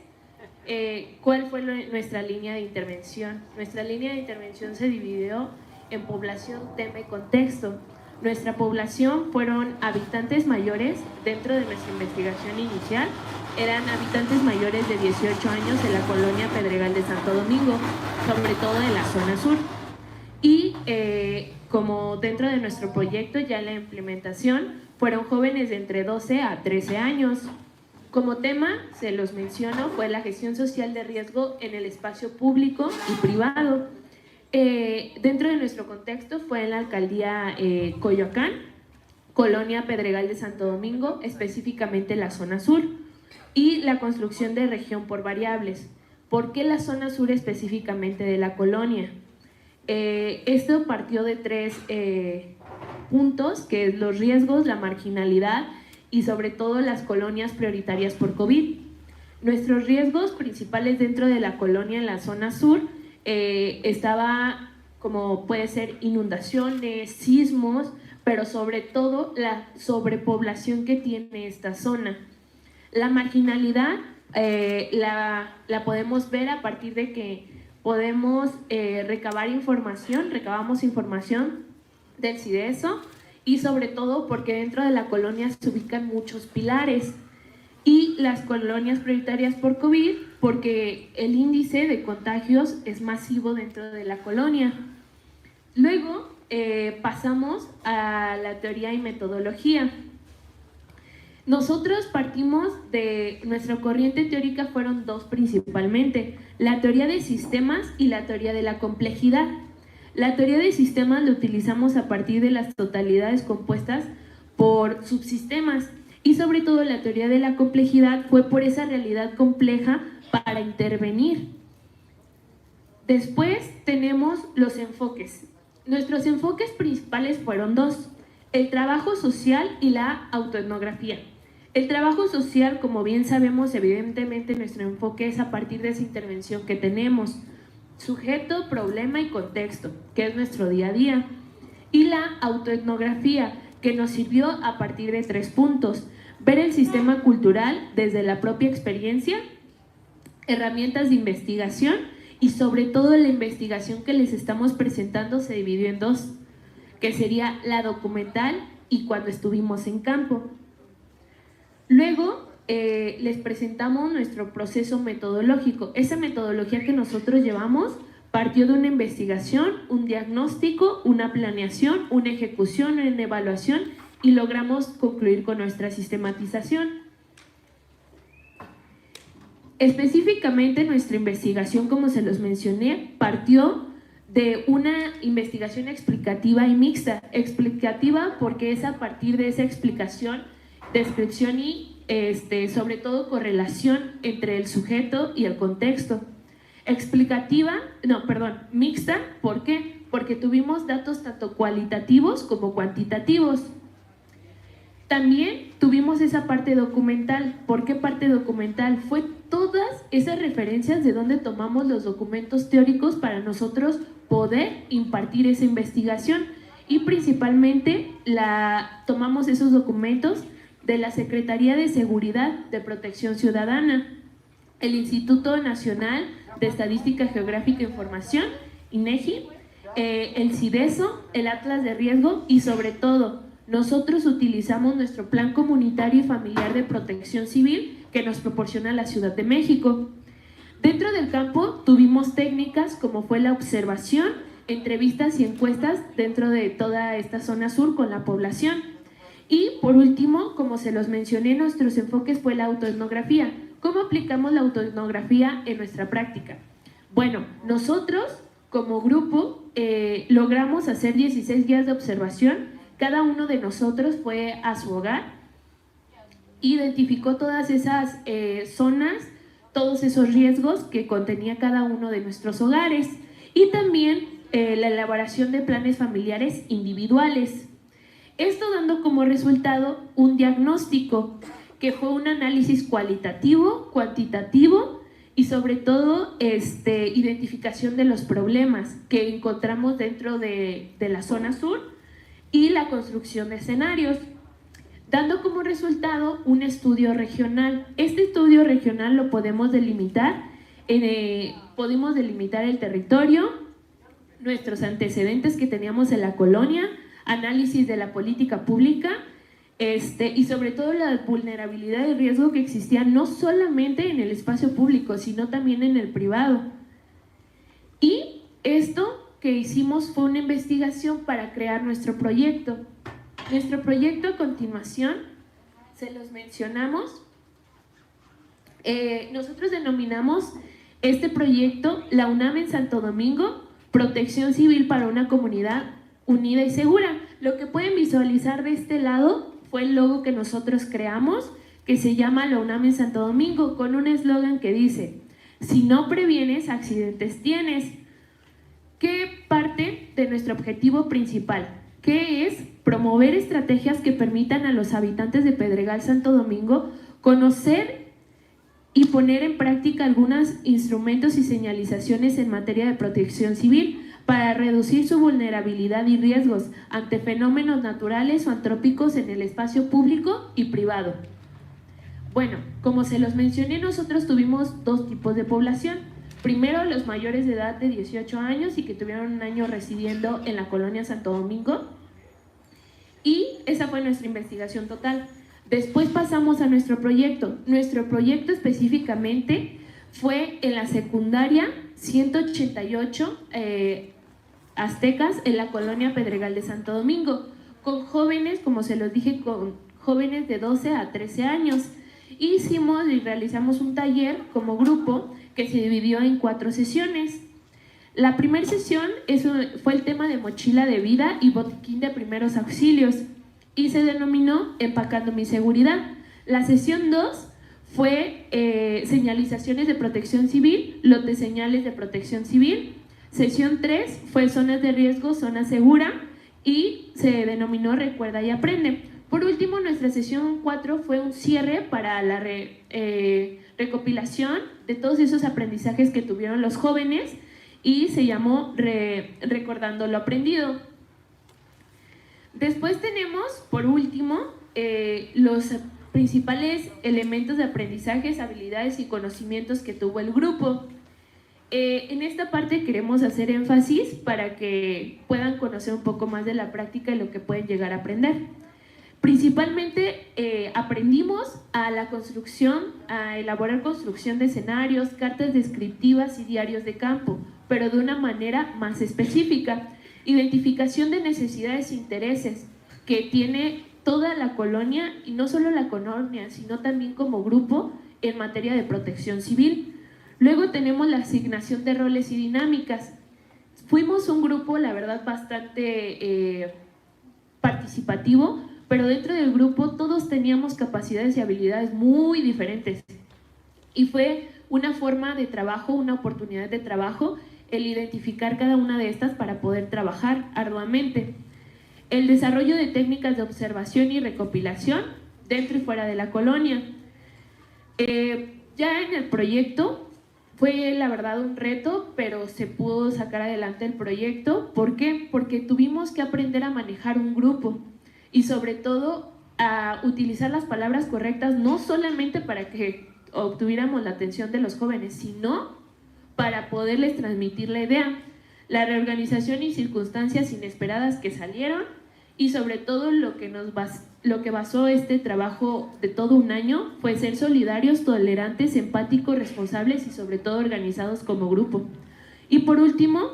cuál fue nuestra línea de intervención. Nuestra línea de intervención se dividió en población, tema y contexto. Nuestra población fueron habitantes mayores, dentro de nuestra investigación inicial, eran habitantes mayores de 18 años de la colonia Pedregal de Santo Domingo, sobre todo de la zona sur. Y como dentro de nuestro proyecto, ya en la implementación, fueron jóvenes de entre 12 a 13 años. Como tema, se los menciono, fue la gestión social de riesgo en el espacio público y privado. Dentro de nuestro contexto fue en la alcaldía Coyoacán, colonia Pedregal de Santo Domingo, específicamente la zona sur, y la construcción de región por variables. ¿Por qué la zona sur específicamente de la colonia? Esto partió de 3 puntos, que es los riesgos, la marginalidad y sobre todo las colonias prioritarias por COVID. Nuestros riesgos principales dentro de la colonia en la zona sur estaba como puede ser inundaciones, sismos, pero sobre todo la sobrepoblación que tiene esta zona. La marginalidad la podemos ver a partir de que podemos recabamos información del CIDESO y sobre todo porque dentro de la colonia se ubican muchos pilares. Y las colonias prioritarias por COVID, porque el índice de contagios es masivo dentro de la colonia. Luego pasamos a la teoría y metodología. Nosotros partimos de nuestra corriente teórica, fueron 2 principalmente, la teoría de sistemas y la teoría de la complejidad. La teoría de sistemas la utilizamos a partir de las totalidades compuestas por subsistemas. Y sobre todo la teoría de la complejidad fue por esa realidad compleja para intervenir. Después tenemos los enfoques. Nuestros enfoques principales fueron 2, el trabajo social y la autoetnografía. El trabajo social, como bien sabemos, evidentemente nuestro enfoque es a partir de esa intervención que tenemos. Sujeto, problema y contexto, que es nuestro día a día. Y la autoetnografía, que nos sirvió a partir de 3 puntos. Ver el sistema cultural desde la propia experiencia, herramientas de investigación y sobre todo la investigación que les estamos presentando se dividió en 2, que sería la documental y cuando estuvimos en campo. Luego les presentamos nuestro proceso metodológico. Esa metodología que nosotros llevamos partió de una investigación, un diagnóstico, una planeación, una ejecución, una evaluación y logramos concluir con nuestra sistematización. Específicamente nuestra investigación, como se los mencioné, partió de una investigación explicativa y mixta. Explicativa porque es a partir de esa explicación, descripción y sobre todo correlación entre el sujeto y el contexto. Mixta, ¿por qué? Porque tuvimos datos tanto cualitativos como cuantitativos. También tuvimos esa parte documental. ¿Por qué parte documental? Fue todas esas referencias de donde tomamos los documentos teóricos para nosotros poder impartir esa investigación y principalmente tomamos esos documentos de la Secretaría de Seguridad de Protección Ciudadana, el Instituto Nacional de Estadística Geográfica e Información, INEGI, el CIDESO, el Atlas de Riesgo y sobre todo nosotros utilizamos nuestro Plan Comunitario y Familiar de Protección Civil que nos proporciona la Ciudad de México. Dentro del campo tuvimos técnicas como fue la observación, entrevistas y encuestas dentro de toda esta zona sur con la población. Y por último, como se los mencioné, nuestros enfoques fue la autoetnografía. ¿Cómo aplicamos la autoetnografía en nuestra práctica? Bueno, nosotros como grupo logramos hacer 16 guías de observación. Cada uno de nosotros fue a su hogar, identificó todas esas zonas, todos esos riesgos que contenía cada uno de nuestros hogares y también la elaboración de planes familiares individuales. Esto dando como resultado un diagnóstico que fue un análisis cualitativo, cuantitativo y sobre todo identificación de los problemas que encontramos dentro de la zona sur y la construcción de escenarios, dando como resultado un estudio regional. Este estudio regional lo podemos delimitar el territorio, nuestros antecedentes que teníamos en la colonia, análisis de la política pública y sobre todo la vulnerabilidad y riesgo que existía no solamente en el espacio público, sino también en el privado. Y esto que hicimos fue una investigación para crear nuestro proyecto. Nuestro proyecto a continuación, se los mencionamos, nosotros denominamos este proyecto la UNAM en Santo Domingo, Protección Civil para una Comunidad Unida y Segura. Lo que pueden visualizar de este lado fue el logo que nosotros creamos, que se llama la UNAM en Santo Domingo, con un eslogan que dice: si no previenes, accidentes tienes. ¿Qué parte de nuestro objetivo principal? Que es promover estrategias que permitan a los habitantes de Pedregal Santo Domingo conocer y poner en práctica algunos instrumentos y señalizaciones en materia de protección civil para reducir su vulnerabilidad y riesgos ante fenómenos naturales o antrópicos en el espacio público y privado. Bueno, como se los mencioné, nosotros tuvimos 2 tipos de población. Primero, los mayores de edad de 18 años y que tuvieron un año residiendo en la colonia Santo Domingo. Y esa fue nuestra investigación total. Después pasamos a nuestro proyecto. Nuestro proyecto específicamente fue en la secundaria 188 Aztecas en la colonia Pedregal de Santo Domingo, con jóvenes, como se los dije, con jóvenes de 12 a 13 años. Hicimos y realizamos un taller como grupo que se dividió en 4 sesiones. La primera sesión fue el tema de mochila de vida y botiquín de primeros auxilios y se denominó Empacando mi seguridad. La sesión 2 fue señalizaciones de protección civil, lote señales de protección civil. Sesión 3 fue zonas de riesgo, zona segura y se denominó Recuerda y Aprende. Por último, nuestra sesión 4 fue un cierre para la recopilación de todos esos aprendizajes que tuvieron los jóvenes y se llamó Recordando lo Aprendido. Después tenemos, por último, los principales elementos de aprendizajes, habilidades y conocimientos que tuvo el grupo. En esta parte queremos hacer énfasis para que puedan conocer un poco más de la práctica y lo que pueden llegar a aprender. Principalmente aprendimos a la construcción, a elaborar construcción de escenarios, cartas descriptivas y diarios de campo, pero de una manera más específica. Identificación de necesidades e intereses que tiene toda la colonia, y no solo la colonia, sino también como grupo en materia de protección civil. Luego tenemos la asignación de roles y dinámicas. Fuimos un grupo, la verdad, bastante participativo, pero dentro del grupo todos teníamos capacidades y habilidades muy diferentes. Y fue una forma de trabajo, una oportunidad de trabajo, el identificar cada una de estas para poder trabajar arduamente. El desarrollo de técnicas de observación y recopilación dentro y fuera de la colonia. Ya en el proyecto fue la verdad un reto, pero se pudo sacar adelante el proyecto. ¿Por qué? Porque tuvimos que aprender a manejar un grupo y sobre todo a utilizar las palabras correctas, no solamente para que obtuviéramos la atención de los jóvenes, sino para poderles transmitir la idea, la reorganización y circunstancias inesperadas que salieron y sobre todo lo que basó este trabajo de todo un año fue ser solidarios, tolerantes, empáticos, responsables y sobre todo organizados como grupo. Y por último,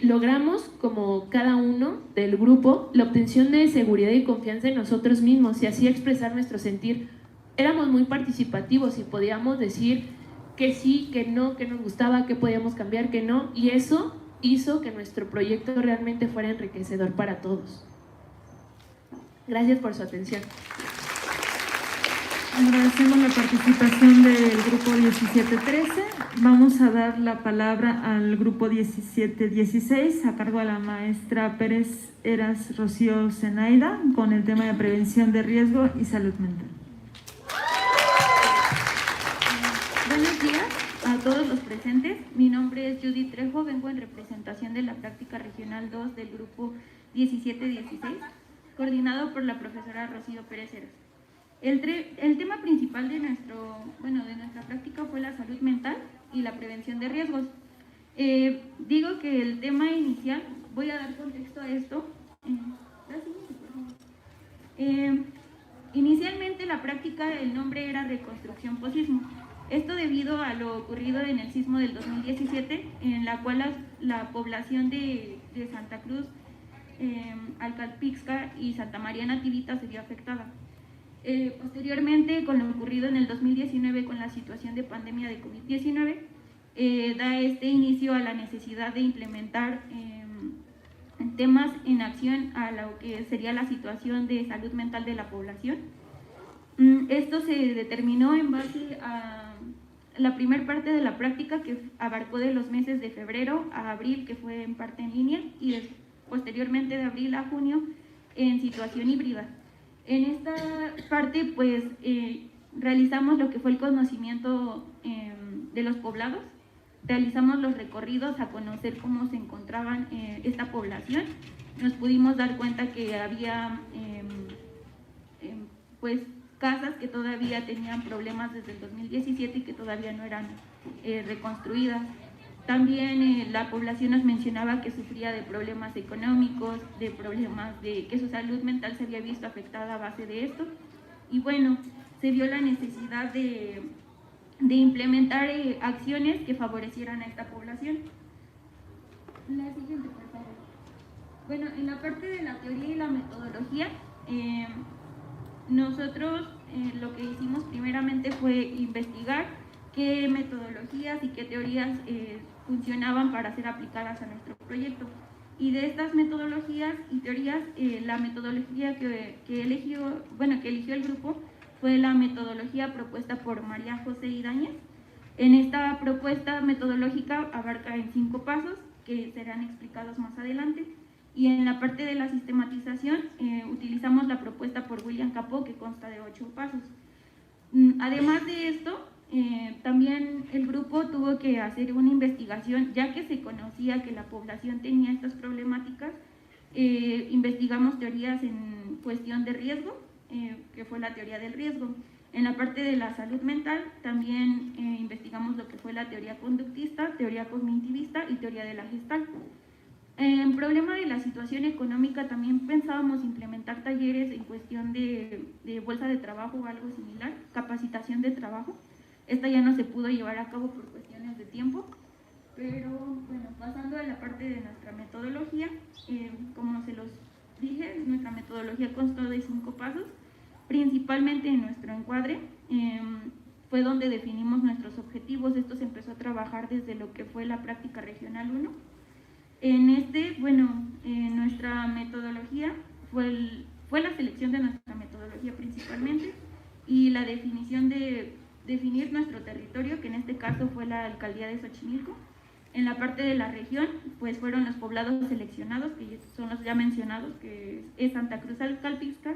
logramos como cada uno del grupo la obtención de seguridad y confianza en nosotros mismos y así expresar nuestro sentir. Éramos muy participativos y podíamos decir que sí, que no, que nos gustaba, que podíamos cambiar, que no, y eso hizo que nuestro proyecto realmente fuera enriquecedor para todos. Gracias por su atención. Agradecemos la participación del grupo 1713. Vamos a dar la palabra al grupo 1716 a cargo de la maestra Pérez Eras Rocío Zenaida con el tema de prevención de riesgo y salud mental. Buenos días a todos los presentes. Mi nombre es Judith Trejo, vengo en representación de la práctica regional 2 del grupo 1716, coordinado por la profesora Rocío Pérez Eras. El tema principal de nuestra práctica fue la salud mental y la prevención de riesgos. Digo que el tema inicial, voy a dar contexto a esto. Inicialmente la práctica, el nombre era reconstrucción posismo. Esto debido a lo ocurrido en el sismo del 2017, en la cual la población de Santa Cruz, Alcalpixca y Santa María Nativita se vio afectada. Posteriormente, con lo ocurrido en el 2019 con la situación de pandemia de COVID-19, da inicio a la necesidad de implementar temas en acción a lo que sería la situación de salud mental de la población. Esto se determinó en base a la primera parte de la práctica, que abarcó de los meses de febrero a abril, que fue en parte en línea, y posteriormente de abril a junio en situación híbrida. En esta parte, pues, realizamos lo que fue el conocimiento de los poblados, realizamos los recorridos a conocer cómo se encontraban esta población. Nos pudimos dar cuenta que había, pues, casas que todavía tenían problemas desde el 2017 y que todavía no eran reconstruidas. También la población nos mencionaba que sufría de problemas económicos, de problemas de que su salud mental se había visto afectada a base de esto. Y bueno, se vio la necesidad de implementar acciones que favorecieran a esta población. La siguiente, por favor. Bueno, en la parte de la teoría y la metodología, nosotros lo que hicimos primeramente fue investigar qué metodologías y qué teorías funcionaban para ser aplicadas a nuestro proyecto. Y de estas metodologías y teorías, la metodología que eligió el grupo fue la metodología propuesta por María José Idañez. En esta propuesta metodológica abarca en 5 pasos que serán explicados más adelante. Y en la parte de la sistematización utilizamos la propuesta por William Capó, que consta de 8 pasos. Además de esto, también el grupo tuvo que hacer una investigación, ya que se conocía que la población tenía estas problemáticas. Investigamos teorías en cuestión de riesgo, que fue la teoría del riesgo. En la parte de la salud mental también investigamos lo que fue la teoría conductista, teoría cognitivista y teoría de la Gestalt. En problema de la situación económica también pensábamos implementar talleres en cuestión de bolsa de trabajo o algo similar, capacitación de trabajo. Esta ya no se pudo llevar a cabo por cuestiones de tiempo, pero bueno, pasando a la parte de nuestra metodología, como se los dije, nuestra metodología constó de 5 pasos, principalmente en nuestro encuadre. Fue donde definimos nuestros objetivos. Esto se empezó a trabajar desde lo que fue la práctica regional 1. Nuestra metodología fue la selección de nuestra metodología principalmente y la definición de definir nuestro territorio, que en este caso fue la alcaldía de Xochimilco. En la parte de la región, pues fueron los poblados seleccionados, que son los ya mencionados, que es Santa Cruz Calpixca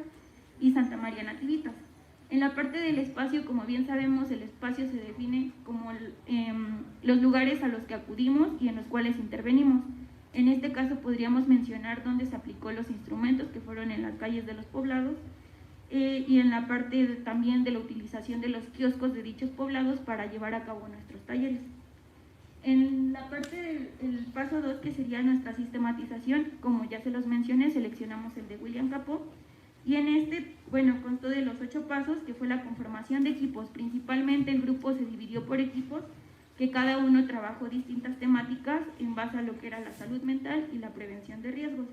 y Santa María Nativitas. En la parte del espacio, como bien sabemos, el espacio se define como los lugares a los que acudimos y en los cuales intervenimos. En este caso podríamos mencionar dónde se aplicó los instrumentos, que fueron en las calles de los poblados, y en la parte también de la utilización de los kioscos de dichos poblados para llevar a cabo nuestros talleres. En la parte del paso 2, que sería nuestra sistematización, como ya se los mencioné, seleccionamos el de William Capó, y en este, constó de los 8 pasos, que fue la conformación de equipos. Principalmente el grupo se dividió por equipos, que cada uno trabajó distintas temáticas en base a lo que era la salud mental y la prevención de riesgos.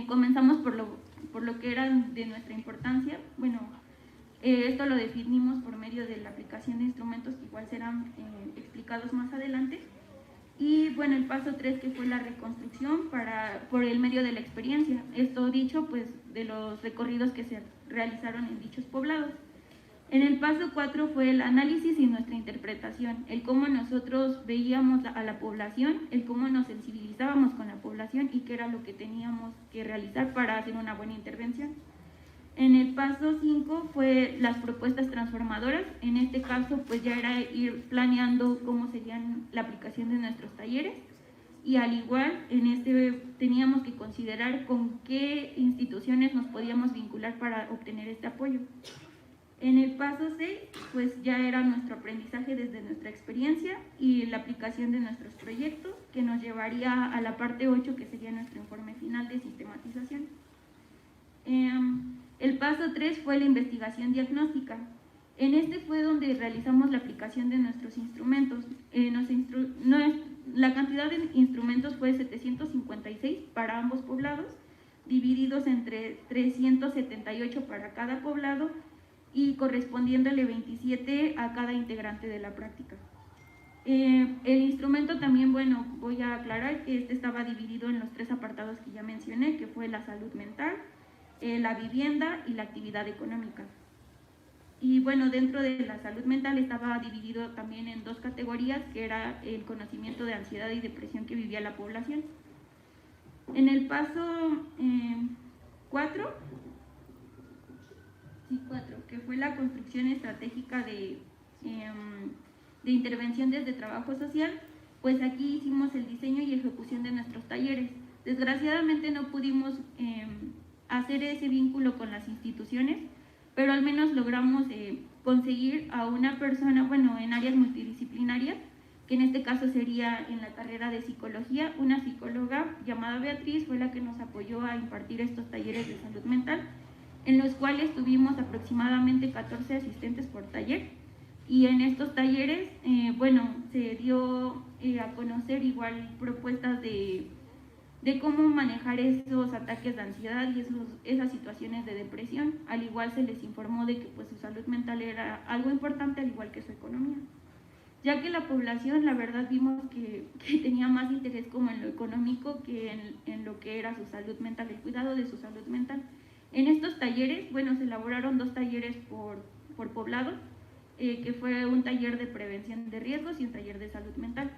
Comenzamos por lo que era de nuestra importancia. Esto lo definimos por medio de la aplicación de instrumentos que igual serán explicados más adelante. Y el paso 3, que fue la reconstrucción por el medio de la experiencia. Esto dicho, pues, de los recorridos que se realizaron en dichos poblados. En el paso 4 fue el análisis y nuestra interpretación, el cómo nosotros veíamos a la población, el cómo nos sensibilizábamos con la población y qué era lo que teníamos que realizar para hacer una buena intervención. En el paso 5 fue las propuestas transformadoras. En este caso, pues ya era ir planeando cómo serían la aplicación de nuestros talleres, y al igual en este teníamos que considerar con qué instituciones nos podíamos vincular para obtener este apoyo. En el paso 6, pues ya era nuestro aprendizaje desde nuestra experiencia y la aplicación de nuestros proyectos, que nos llevaría a la parte 8, que sería nuestro informe final de sistematización. El paso 3 fue la investigación diagnóstica. En este fue donde realizamos la aplicación de nuestros instrumentos. La cantidad de instrumentos fue 756 para ambos poblados, divididos entre 378 para cada poblado y correspondiéndole 27 a cada integrante de la práctica. El instrumento también, voy a aclarar que este estaba dividido en los 3 apartados que ya mencioné, que fue la salud mental, la vivienda y la actividad económica. Y dentro de la salud mental estaba dividido también en 2 categorías, que era el conocimiento de ansiedad y depresión que vivía la población. En el paso 4, que fue la construcción estratégica de intervención desde trabajo social, pues aquí hicimos el diseño y ejecución de nuestros talleres. Desgraciadamente no pudimos hacer ese vínculo con las instituciones, pero al menos logramos conseguir a una persona, en áreas multidisciplinarias, que en este caso sería en la carrera de psicología. Una psicóloga llamada Beatriz fue la que nos apoyó a impartir estos talleres de salud mental, en los cuales tuvimos aproximadamente 14 asistentes por taller, y en estos talleres, se dio a conocer igual propuestas de cómo manejar esos ataques de ansiedad y esas situaciones de depresión. Al igual se les informó de que pues su salud mental era algo importante, al igual que su economía, ya que la población, la verdad, vimos que tenía más interés como en lo económico que en lo que era su salud mental, el cuidado de su salud mental. En estos talleres, se elaboraron 2 talleres por poblado, que fue un taller de prevención de riesgos y un taller de salud mental.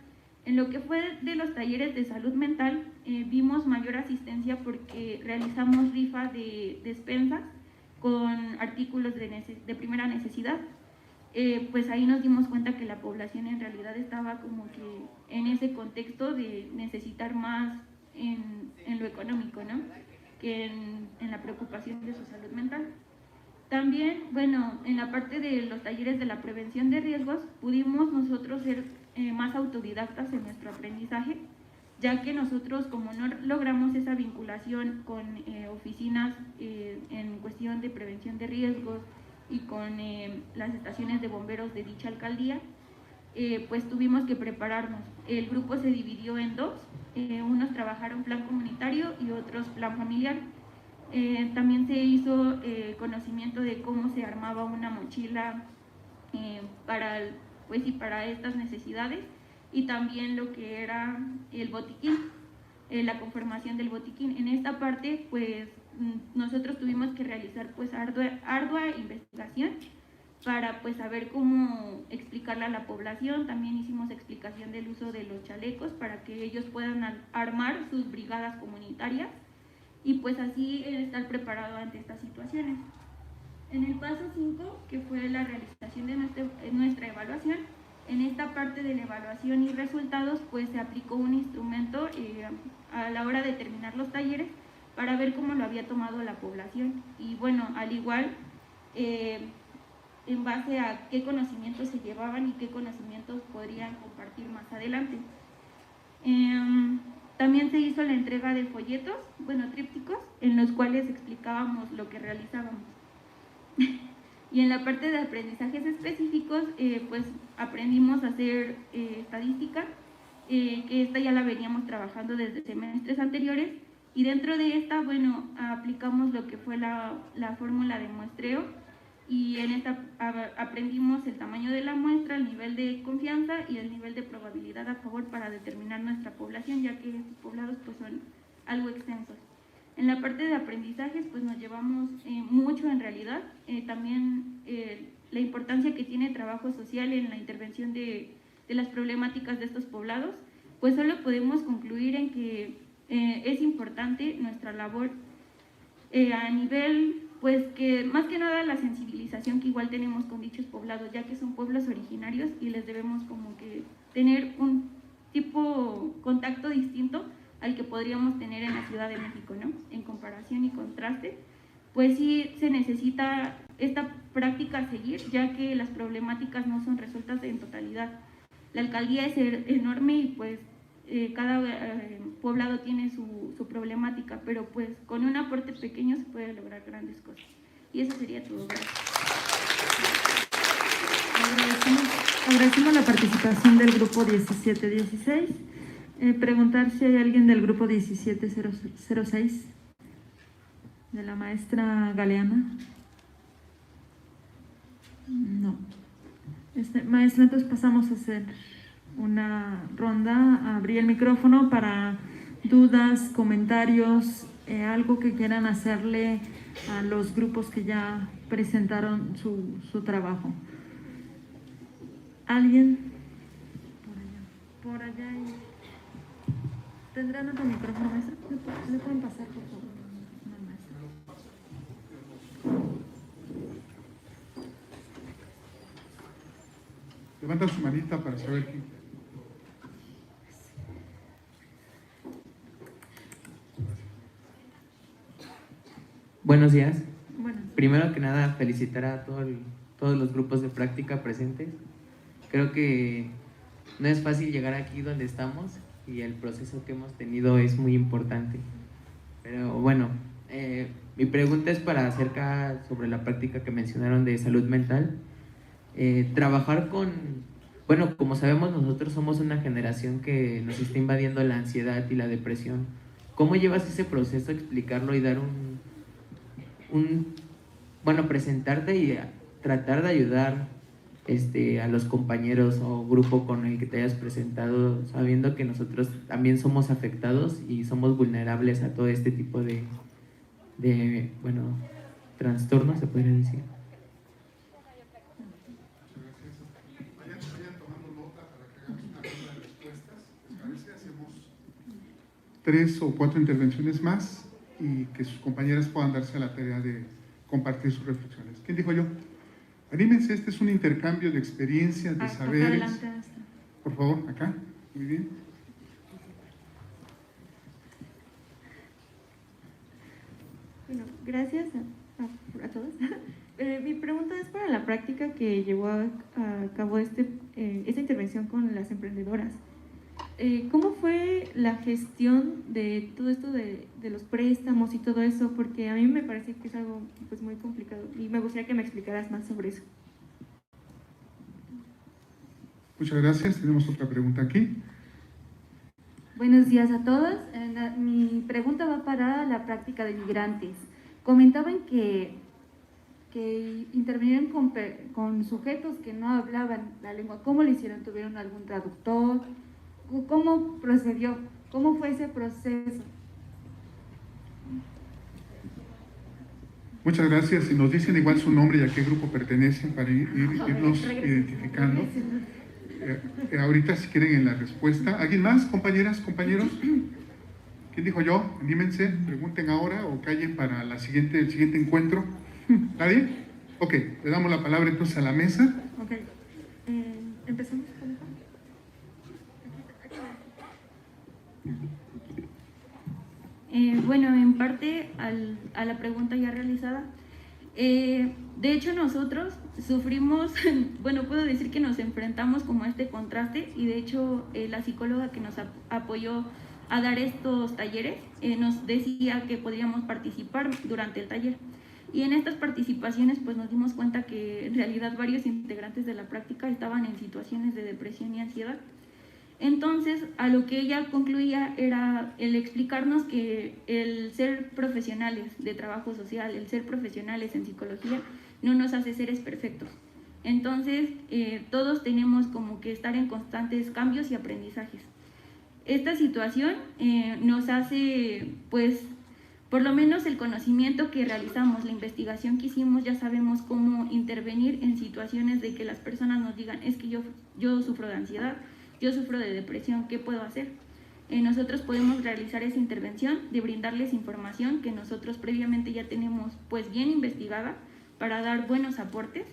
En lo que fue de los talleres de salud mental, vimos mayor asistencia porque realizamos rifa de despensas con artículos de primera necesidad. Pues ahí nos dimos cuenta que la población en realidad estaba como que en ese contexto de necesitar más en lo económico, ¿no? Que en la preocupación de su salud mental. También, bueno, en la parte de los talleres de la prevención de riesgos, pudimos nosotros ser más autodidactas en nuestro aprendizaje, ya que nosotros, como no logramos esa vinculación con oficinas en cuestión de prevención de riesgos y con las estaciones de bomberos de dicha alcaldía, pues tuvimos que prepararnos. El grupo se dividió en dos, unos trabajaron plan comunitario y otros plan familiar. También se hizo conocimiento de cómo se armaba una mochila para estas necesidades, y también lo que era el botiquín, la conformación del botiquín. En esta parte, pues nosotros tuvimos que realizar pues ardua investigación para pues saber cómo explicarle a la población. También hicimos explicación del uso de los chalecos para que ellos puedan armar sus brigadas comunitarias y pues así estar preparado ante estas situaciones. En el paso 5, que fue la realización de nuestra evaluación, en esta parte de la evaluación y resultados, pues se aplicó un instrumento a la hora de terminar los talleres para ver cómo lo había tomado la población. Y bueno, al igual, en base a qué conocimientos se llevaban y qué conocimientos podrían compartir más adelante. También se hizo la entrega de folletos, trípticos, en los cuales explicábamos lo que realizábamos. Y en la parte de aprendizajes específicos, pues aprendimos a hacer estadística, que esta ya la veníamos trabajando desde semestres anteriores, y dentro de esta, aplicamos lo que fue la fórmula de muestreo, y en esta aprendimos el tamaño de la muestra, el nivel de confianza y el nivel de probabilidad a favor para determinar nuestra población, ya que estos poblados pues son algo extensos. En la parte de aprendizajes pues nos llevamos mucho en realidad, también la importancia que tiene el trabajo social en la intervención de las problemáticas de estos poblados, pues solo podemos concluir en que es importante nuestra labor a nivel, pues que más que nada la sensibilización que igual tenemos con dichos poblados, ya que son pueblos originarios y les debemos como que tener un tipo contacto distinto al que podríamos tener en la Ciudad de México, ¿no? En comparación y contraste, pues sí se necesita esta práctica a seguir, ya que las problemáticas no son resueltas en totalidad. La alcaldía es enorme y pues cada poblado tiene su problemática, pero pues con un aporte pequeño se puede lograr grandes cosas. Y eso sería todo. Gracias. Agradecemos la participación del grupo 1716. Preguntar si hay alguien del grupo 1706, de la maestra Galeana. No. Maestra, entonces pasamos a hacer una ronda, abrir el micrófono para dudas, comentarios, algo que quieran hacerle a los grupos que ya presentaron su trabajo. ¿Alguien? Por allá. ¿Tendrán otro micrófono, maestra? ¿Le pueden pasar, por favor? No, maestra. Levantan su manita para saber quién. Buenos días. Bueno. Primero que nada, felicitar a todos los grupos de práctica presentes. Creo que no es fácil llegar aquí donde estamos y el proceso que hemos tenido es muy importante. Pero bueno, mi pregunta es sobre la práctica que mencionaron de salud mental. Trabajar como sabemos, nosotros somos una generación que nos está invadiendo la ansiedad y la depresión. ¿Cómo llevas ese proceso a explicarlo y dar presentarte y tratar de ayudar a los compañeros o grupo con el que te hayas presentado, sabiendo que nosotros también somos afectados y somos vulnerables a todo este tipo de trastornos, se podría decir? Vayan tomando nota para que hagamos una ronda de respuestas. 3 o 4 intervenciones más y que sus compañeras puedan darse a la tarea de compartir sus reflexiones. ¿Quién dijo yo? Anímense, este es un intercambio de experiencias, de saberes. Adelante. Por favor, acá. Muy bien. Bueno, gracias a todos. Mi pregunta es para la práctica que llevó a cabo esta intervención con las emprendedoras. ¿Cómo fue la gestión de todo esto de los préstamos y todo eso? Porque a mí me parece que es algo pues, muy complicado y me gustaría que me explicaras más sobre eso. Muchas gracias. Tenemos otra pregunta aquí. Buenos días a todos. Mi pregunta va para la práctica de migrantes. Comentaban que intervinieron con sujetos que no hablaban la lengua. ¿Cómo lo hicieron? ¿Tuvieron algún traductor? ¿Cómo procedió? ¿Cómo fue ese proceso? Muchas gracias. Si nos dicen igual su nombre y a qué grupo pertenecen para irnos identificando. Ahorita si quieren en la respuesta. ¿Alguien más, compañeras, compañeros? ¿Quién dijo yo? Anímense, pregunten ahora o callen para el siguiente encuentro. ¿Nadie? Ok, le damos la palabra entonces a la mesa. Ok. Empezamos con... Bueno, en parte a la pregunta ya realizada, de hecho nosotros sufrimos, bueno, puedo decir que nos enfrentamos como a este contraste y de hecho la psicóloga que nos apoyó a dar estos talleres nos decía que podríamos participar durante el taller. Y en estas participaciones pues nos dimos cuenta que en realidad varios integrantes de la práctica estaban en situaciones de depresión y ansiedad. Entonces, a lo que ella concluía era el explicarnos que el ser profesionales de trabajo social, el ser profesionales en psicología, no nos hace seres perfectos. Entonces, todos tenemos como que estar en constantes cambios y aprendizajes. Esta situación nos hace, pues, por lo menos el conocimiento que realizamos, la investigación que hicimos, ya sabemos cómo intervenir en situaciones de que las personas nos digan, es que yo sufro de ansiedad, yo sufro de depresión, ¿qué puedo hacer? Nosotros podemos realizar esa intervención de brindarles información que nosotros previamente ya tenemos pues bien investigada para dar buenos aportes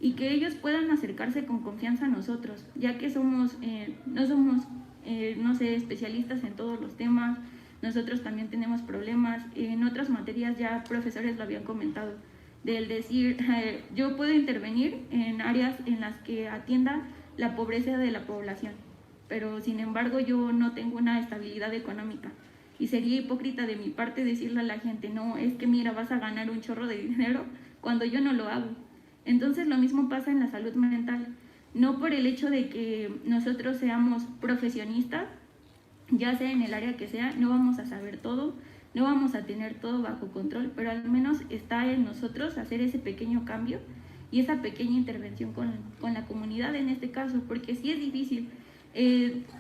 y que ellos puedan acercarse con confianza a nosotros, ya que no somos, no sé, especialistas en todos los temas, nosotros también tenemos problemas, en otras materias ya profesores lo habían comentado, del decir, yo puedo intervenir en áreas en las que atienda la pobreza de la población, pero sin embargo yo no tengo una estabilidad económica y sería hipócrita de mi parte decirle a la gente, no, es que mira, vas a ganar un chorro de dinero cuando yo no lo hago. Entonces lo mismo pasa en la salud mental, no por el hecho de que nosotros seamos profesionistas, ya sea en el área que sea, no vamos a saber todo, no vamos a tener todo bajo control, pero al menos está en nosotros hacer ese pequeño cambio y esa pequeña intervención con la comunidad en este caso, porque sí es difícil,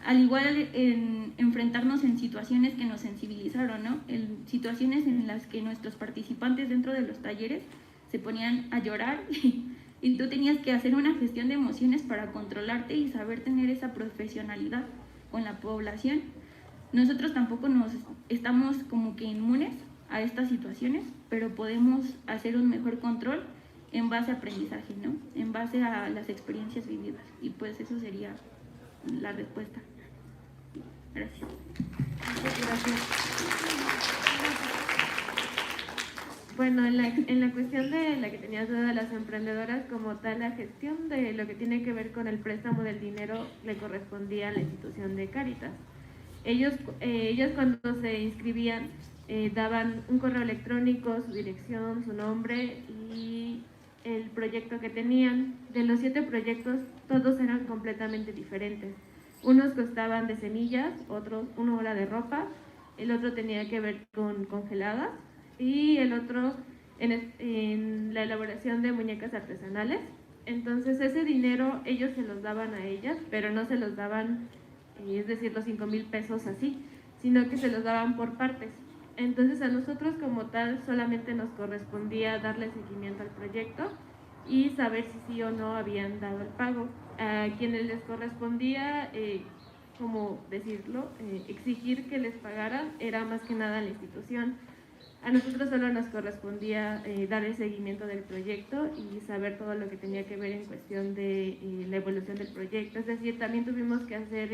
al igual en enfrentarnos en situaciones que nos sensibilizaron, ¿no? En situaciones en las que nuestros participantes dentro de los talleres se ponían a llorar y tú tenías que hacer una gestión de emociones para controlarte y saber tener esa profesionalidad con la población. Nosotros tampoco estamos como que inmunes a estas situaciones, pero podemos hacer un mejor control en base a aprendizaje, ¿no? En base a las experiencias vividas. Y pues eso sería la respuesta. Gracias. Bueno, en la cuestión de la que tenías duda de las emprendedoras, como tal, la gestión de lo que tiene que ver con el préstamo del dinero le correspondía a la institución de Cáritas. Ellos cuando se inscribían daban un correo electrónico, su dirección, su nombre y el proyecto que tenían. De los 7 proyectos, todos eran completamente diferentes. Unos costaban de semillas, uno era de ropa, el otro tenía que ver con congeladas y el otro en la elaboración de muñecas artesanales. Entonces ese dinero ellos se los daban a ellas, pero no se los daban, es decir, los 5,000 pesos así, sino que se los daban por partes. Entonces a nosotros como tal solamente nos correspondía darle seguimiento al proyecto y saber si sí o no habían dado el pago. A quienes les correspondía ¿cómo decirlo?, exigir que les pagaran era más que nada la institución. A nosotros solo nos correspondía dar el seguimiento del proyecto y saber todo lo que tenía que ver en cuestión de la evolución del proyecto. Es decir, también tuvimos que hacer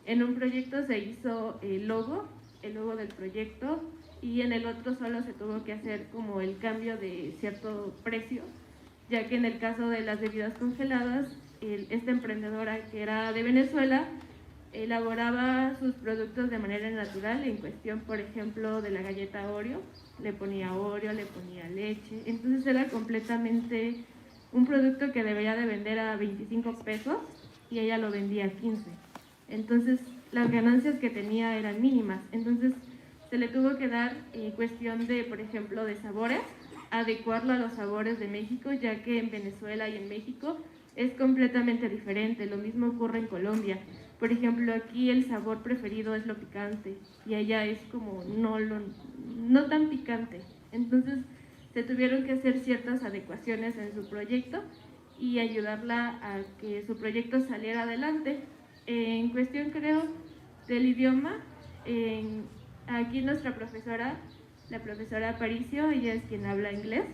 en un proyecto se hizo el logo del proyecto, y en el otro solo se tuvo que hacer como el cambio de cierto precio, ya que en el caso de las bebidas congeladas, esta emprendedora que era de Venezuela elaboraba sus productos de manera natural, en cuestión, por ejemplo, de la galleta Oreo, le ponía leche, entonces era completamente un producto que debería de vender a 25 pesos y ella lo vendía a 15. Entonces las ganancias que tenía eran mínimas, entonces se le tuvo que dar cuestión de, por ejemplo, de sabores, adecuarlo a los sabores de México, ya que en Venezuela y en México es completamente diferente. Lo mismo ocurre en Colombia. Por ejemplo, aquí el sabor preferido es lo picante y allá es como no tan picante. Entonces se tuvieron que hacer ciertas adecuaciones en su proyecto y ayudarla a que su proyecto saliera adelante. En cuestión, creo, del idioma, aquí nuestra profesora, la profesora Aparicio, ella es quien habla inglés,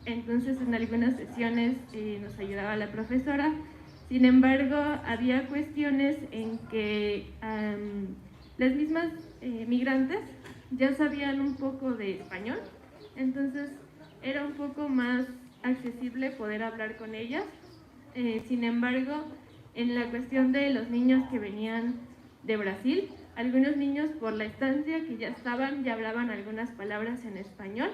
entonces en algunas sesiones nos ayudaba la profesora. Sin embargo, había cuestiones en que las mismas migrantes ya sabían un poco de español, entonces era un poco más accesible poder hablar con ellas. Sin embargo, en la cuestión de los niños que venían de Brasil, algunos niños por la estancia que ya hablaban algunas palabras en español.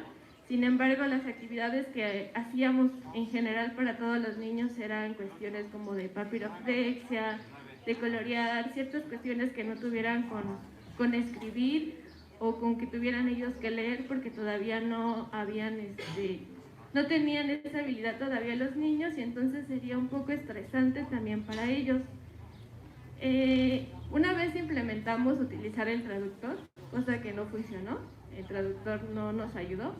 Sin embargo, las actividades que hacíamos en general para todos los niños eran cuestiones como de papiroflexia, de colorear, ciertas cuestiones que no tuvieran con escribir o con que tuvieran ellos que leer, porque todavía no tenían esa habilidad todavía los niños, y entonces sería un poco estresante también para ellos. Una vez implementamos utilizar el traductor, cosa que no funcionó, el traductor no nos ayudó.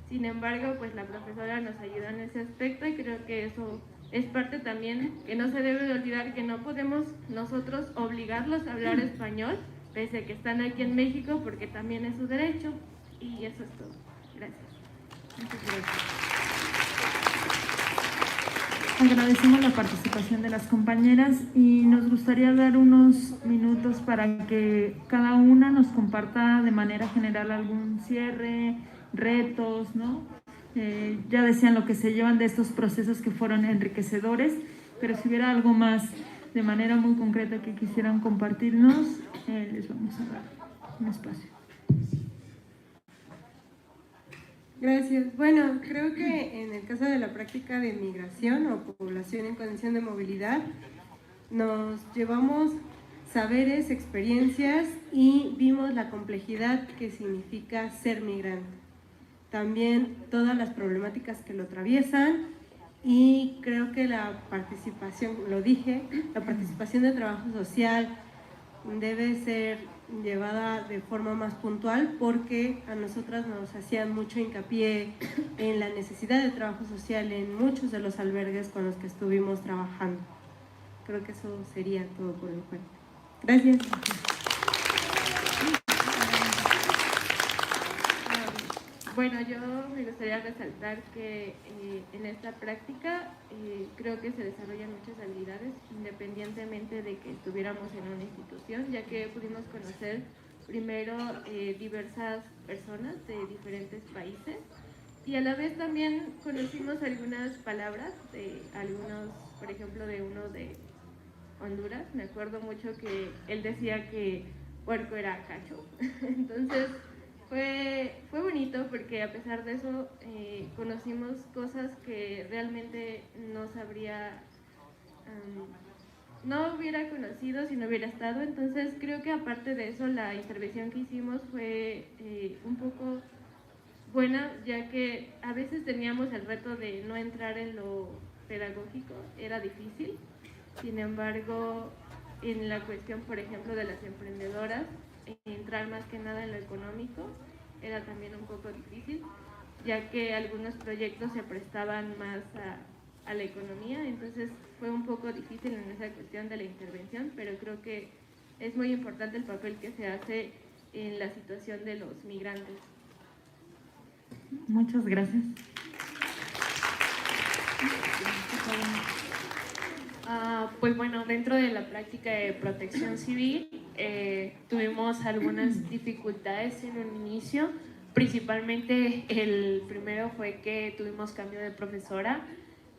Sin embargo, pues la profesora nos ayudó en ese aspecto, y creo que eso es parte también que no se debe de olvidar, que no podemos nosotros obligarlos a hablar español, pese a que están aquí en México, porque también es su derecho. Y eso es todo. Gracias. Muchas gracias. Agradecemos la participación de las compañeras y nos gustaría dar unos minutos para que cada una nos comparta de manera general algún cierre, retos, ¿no? Ya decían lo que se llevan de estos procesos que fueron enriquecedores, pero si hubiera algo más de manera muy concreta que quisieran compartirnos, les vamos a dar un espacio. Gracias. Bueno, creo que en el caso de la práctica de migración o población en condición de movilidad, nos llevamos saberes, experiencias y vimos la complejidad que significa ser migrante. También todas las problemáticas que lo atraviesan, y creo que la participación, lo dije, la participación de trabajo social debe ser llevada de forma más puntual, porque a nosotras nos hacían mucho hincapié en la necesidad de trabajo social en muchos de los albergues con los que estuvimos trabajando. Creo que eso sería todo por el momento. Gracias. Bueno, yo me gustaría resaltar que en esta práctica creo que se desarrollan muchas habilidades, independientemente de que estuviéramos en una institución, ya que pudimos conocer primero diversas personas de diferentes países, y a la vez también conocimos algunas palabras de algunos, por ejemplo, de uno de Honduras. Me acuerdo mucho que él decía que puerco era cacho. Entonces fue bonito, porque a pesar de eso conocimos cosas que realmente no hubiera conocido si no hubiera estado. Entonces creo que aparte de eso, la intervención que hicimos fue un poco buena, ya que a veces teníamos el reto de no entrar en lo pedagógico, era difícil. Sin embargo, en la cuestión, por ejemplo, de las emprendedoras, entrar más que nada en lo económico era también un poco difícil, ya que algunos proyectos se prestaban más a la economía, entonces fue un poco difícil en esa cuestión de la intervención, pero creo que es muy importante el papel que se hace en la situación de los migrantes. Muchas gracias. Pues bueno, dentro de la práctica de protección civil tuvimos algunas dificultades en un inicio. Principalmente el primero fue que tuvimos cambio de profesora.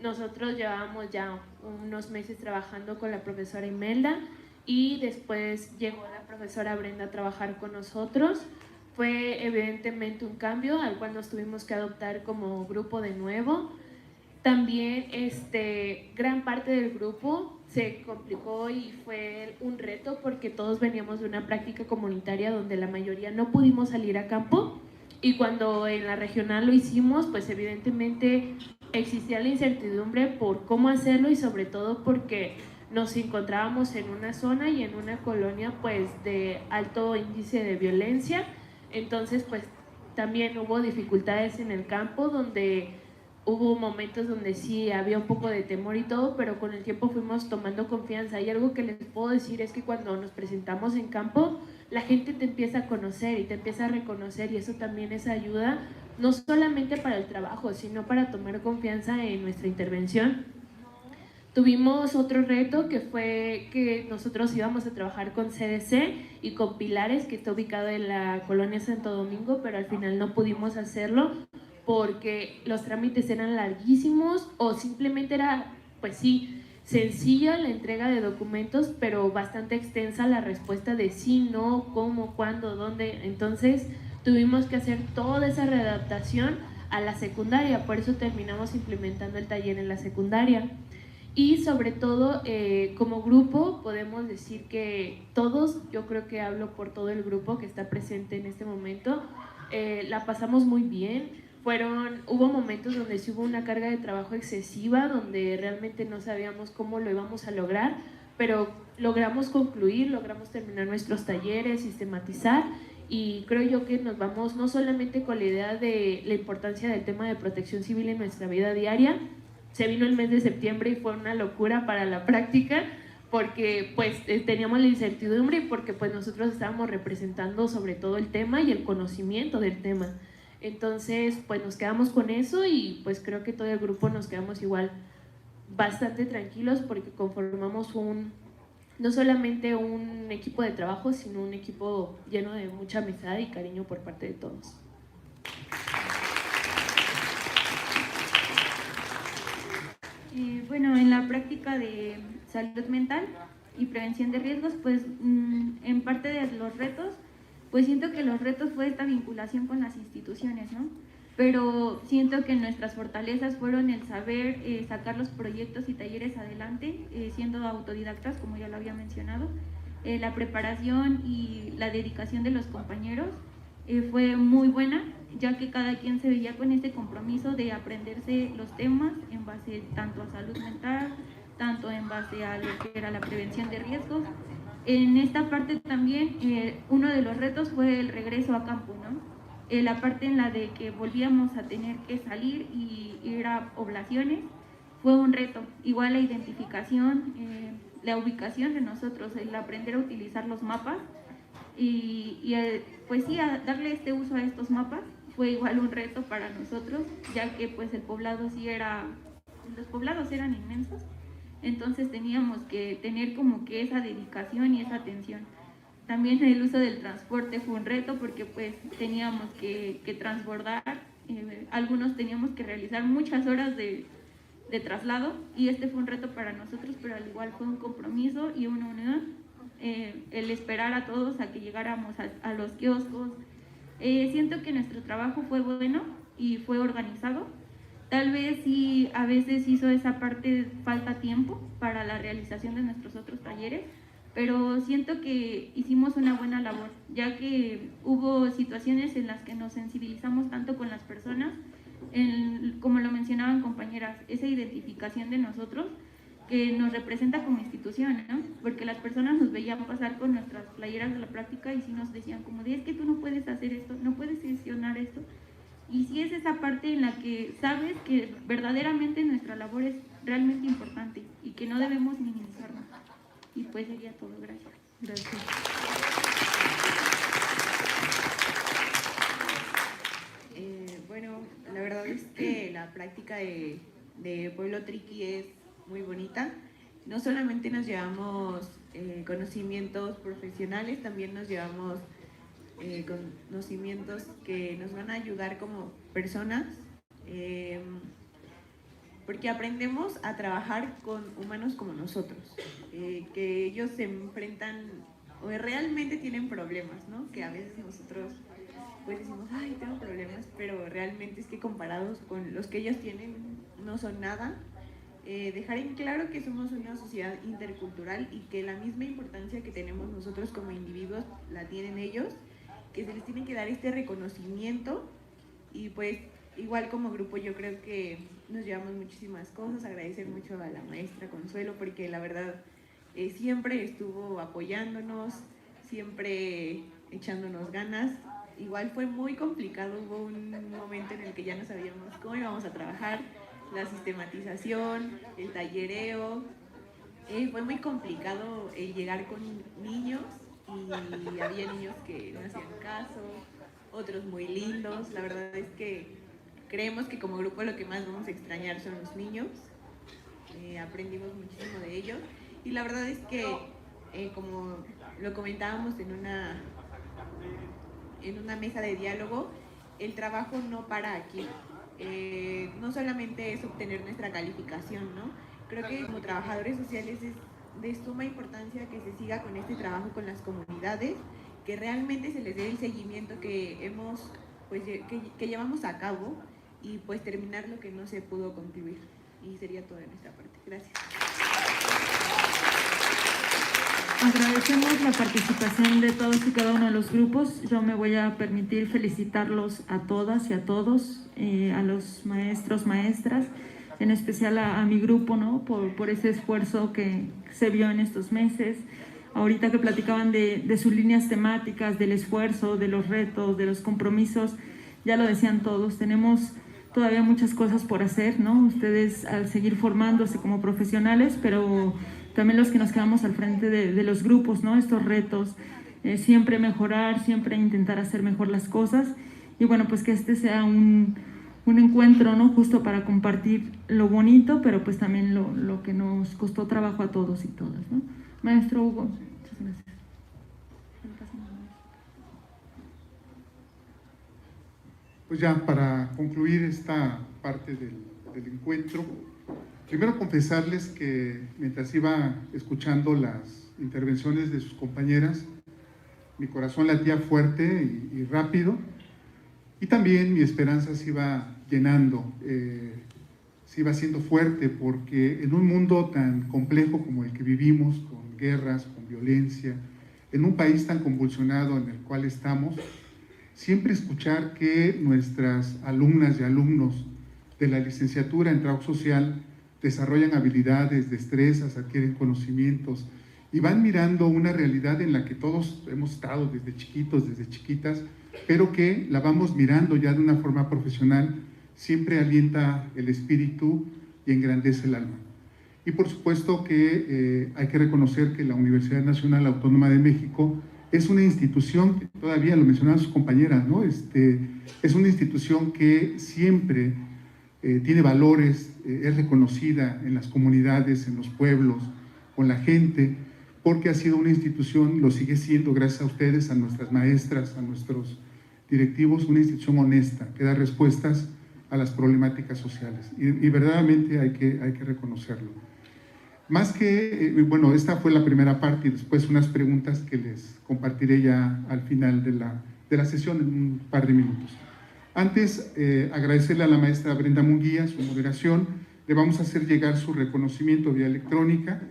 Nosotros llevábamos ya unos meses trabajando con la profesora Imelda y después llegó la profesora Brenda a trabajar con nosotros. Fue evidentemente un cambio al cual nos tuvimos que adoptar como grupo de nuevo. También gran parte del grupo se complicó y fue un reto porque todos veníamos de una práctica comunitaria donde la mayoría no pudimos salir a campo, y cuando en la regional lo hicimos, pues evidentemente existía la incertidumbre por cómo hacerlo y sobre todo porque nos encontrábamos en una zona y en una colonia pues de alto índice de violencia. Entonces pues también hubo dificultades en el campo donde hubo momentos donde sí había un poco de temor y todo, pero con el tiempo fuimos tomando confianza. Y algo que les puedo decir es que cuando nos presentamos en campo, la gente te empieza a conocer y te empieza a reconocer, y eso también es ayuda, no solamente para el trabajo, sino para tomar confianza en nuestra intervención. Tuvimos otro reto que fue que nosotros íbamos a trabajar con CDC y con Pilares, que está ubicado en la colonia Santo Domingo, pero al final no pudimos hacerlo porque los trámites eran larguísimos o simplemente era, pues sí, sencilla la entrega de documentos, pero bastante extensa la respuesta de sí, no, cómo, cuándo, dónde. Entonces tuvimos que hacer toda esa readaptación a la secundaria, por eso terminamos implementando el taller en la secundaria. Y sobre todo, como grupo, podemos decir que todos, yo creo que hablo por todo el grupo que está presente en este momento, la pasamos muy bien. Hubo momentos donde sí hubo una carga de trabajo excesiva, donde realmente no sabíamos cómo lo íbamos a lograr, pero logramos concluir, logramos terminar nuestros talleres, sistematizar, y creo yo que nos vamos no solamente con la idea de la importancia del tema de protección civil en nuestra vida diaria. Se vino el mes de septiembre y fue una locura para la práctica, porque pues teníamos la incertidumbre y porque pues nosotros estábamos representando sobre todo el tema y el conocimiento del tema. Entonces pues nos quedamos con eso y pues creo que todo el grupo nos quedamos igual bastante tranquilos porque conformamos no solamente un equipo de trabajo, sino un equipo lleno de mucha amistad y cariño por parte de todos. Bueno, en la práctica de salud mental y prevención de riesgos, pues en parte de los retos, pues siento que los retos fue esta vinculación con las instituciones, ¿no? Pero siento que nuestras fortalezas fueron el saber sacar los proyectos y talleres adelante, siendo autodidactas, como ya lo había mencionado. La preparación y la dedicación de los compañeros fue muy buena, ya que cada quien se veía con este compromiso de aprenderse los temas en base tanto a salud mental, tanto en base a lo que era la prevención de riesgos. En esta parte también uno de los retos fue el regreso a campo, ¿no? La parte en la de que volvíamos a tener que salir y ir a poblaciones fue un reto. Igual la identificación, la ubicación de nosotros, el aprender a utilizar los mapas y pues sí, a darle este uso a estos mapas fue igual un reto para nosotros, ya que pues los poblados eran inmensos. Entonces teníamos que tener como que esa dedicación y esa atención. También el uso del transporte fue un reto porque pues teníamos que transbordar, algunos teníamos que realizar muchas horas de traslado y este fue un reto para nosotros, pero al igual fue un compromiso y una unión, el esperar a todos a que llegáramos a los kioscos. Siento que nuestro trabajo fue bueno y fue organizado. Tal vez sí, a veces hizo esa parte falta tiempo para la realización de nuestros otros talleres, pero siento que hicimos una buena labor, ya que hubo situaciones en las que nos sensibilizamos tanto con las personas, como lo mencionaban compañeras, esa identificación de nosotros que nos representa como institución, ¿no? Porque las personas nos veían pasar con nuestras playeras de la práctica y sí nos decían como de, es que tú no puedes hacer esto, no puedes gestionar esto. Y sí es esa parte en la que sabes que verdaderamente nuestra labor es realmente importante y que no debemos minimizarnos. Y pues sería todo. Gracias. Gracias. Bueno, la verdad es que la práctica de Pueblo Triqui es muy bonita. No solamente nos llevamos conocimientos profesionales, también nos llevamos conocimientos que nos van a ayudar como personas, porque aprendemos a trabajar con humanos como nosotros, que ellos se enfrentan o realmente tienen problemas, ¿no? Que a veces nosotros pues decimos, ay, tengo problemas, pero realmente es que comparados con los que ellos tienen no son nada. Dejar en claro que somos una sociedad intercultural y que la misma importancia que tenemos nosotros como individuos la tienen ellos, que se les tiene que dar este reconocimiento. Y pues igual como grupo yo creo que nos llevamos muchísimas cosas. Agradecer mucho a la maestra Consuelo, porque la verdad siempre estuvo apoyándonos, siempre echándonos ganas. Igual fue muy complicado, hubo un momento en el que ya no sabíamos cómo íbamos a trabajar, la sistematización, el tallereo. Fue muy complicado llegar con niños, y había niños que no hacían caso, otros muy lindos. La verdad es que creemos que como grupo lo que más vamos a extrañar son los niños. Aprendimos muchísimo de ellos, y la verdad es que como lo comentábamos en una mesa de diálogo, el trabajo no para aquí. No solamente es obtener nuestra calificación, ¿no? Creo que como trabajadores sociales es de suma importancia que se siga con este trabajo con las comunidades, que realmente se les dé el seguimiento que hemos, pues, que llevamos a cabo, y pues terminar lo que no se pudo concluir. Y sería todo de nuestra parte. Gracias. Agradecemos la participación de todos y cada uno de los grupos. Yo me voy a permitir felicitarlos a todas y a todos, a los maestros, maestras, en especial a mi grupo, ¿no? Por ese esfuerzo que se vio en estos meses. Ahorita que platicaban de sus líneas temáticas, del esfuerzo, de los retos, de los compromisos, ya lo decían todos, tenemos todavía muchas cosas por hacer, ¿no? Ustedes al seguir formándose como profesionales, pero también los que nos quedamos al frente de los grupos, ¿no? Estos retos, siempre mejorar, siempre intentar hacer mejor las cosas. Y bueno, pues que este sea un encuentro, ¿no? Justo para compartir lo bonito, pero pues también lo que nos costó trabajo a todos y todas, ¿no? Maestro Hugo, muchas gracias. Pues ya para concluir esta parte del encuentro, primero confesarles que mientras iba escuchando las intervenciones de sus compañeras, mi corazón latía fuerte y rápido, y también mi esperanza se iba llenando, se iba haciendo fuerte, porque en un mundo tan complejo como el que vivimos, con guerras, con violencia, en un país tan convulsionado en el cual estamos, siempre escuchar que nuestras alumnas y alumnos de la licenciatura en Trabajo Social desarrollan habilidades, destrezas, adquieren conocimientos y van mirando una realidad en la que todos hemos estado desde chiquitos, desde chiquitas, pero que la vamos mirando ya de una forma profesional, siempre alienta el espíritu y engrandece el alma. Y por supuesto que hay que reconocer que la Universidad Nacional Autónoma de México es una institución, que todavía lo mencionaban sus compañeras, ¿no? Es una institución que siempre tiene valores, es reconocida en las comunidades, en los pueblos, con la gente, porque ha sido una institución, lo sigue siendo gracias a ustedes, a nuestras maestras, a nuestros directivos, una institución honesta, que da respuestas a las problemáticas sociales. Y verdaderamente hay que reconocerlo. Más que, bueno, esta fue la primera parte y después unas preguntas que les compartiré ya al final de la sesión en un par de minutos. Antes, agradecerle a la maestra Brenda Munguía su moderación. Le vamos a hacer llegar su reconocimiento vía electrónica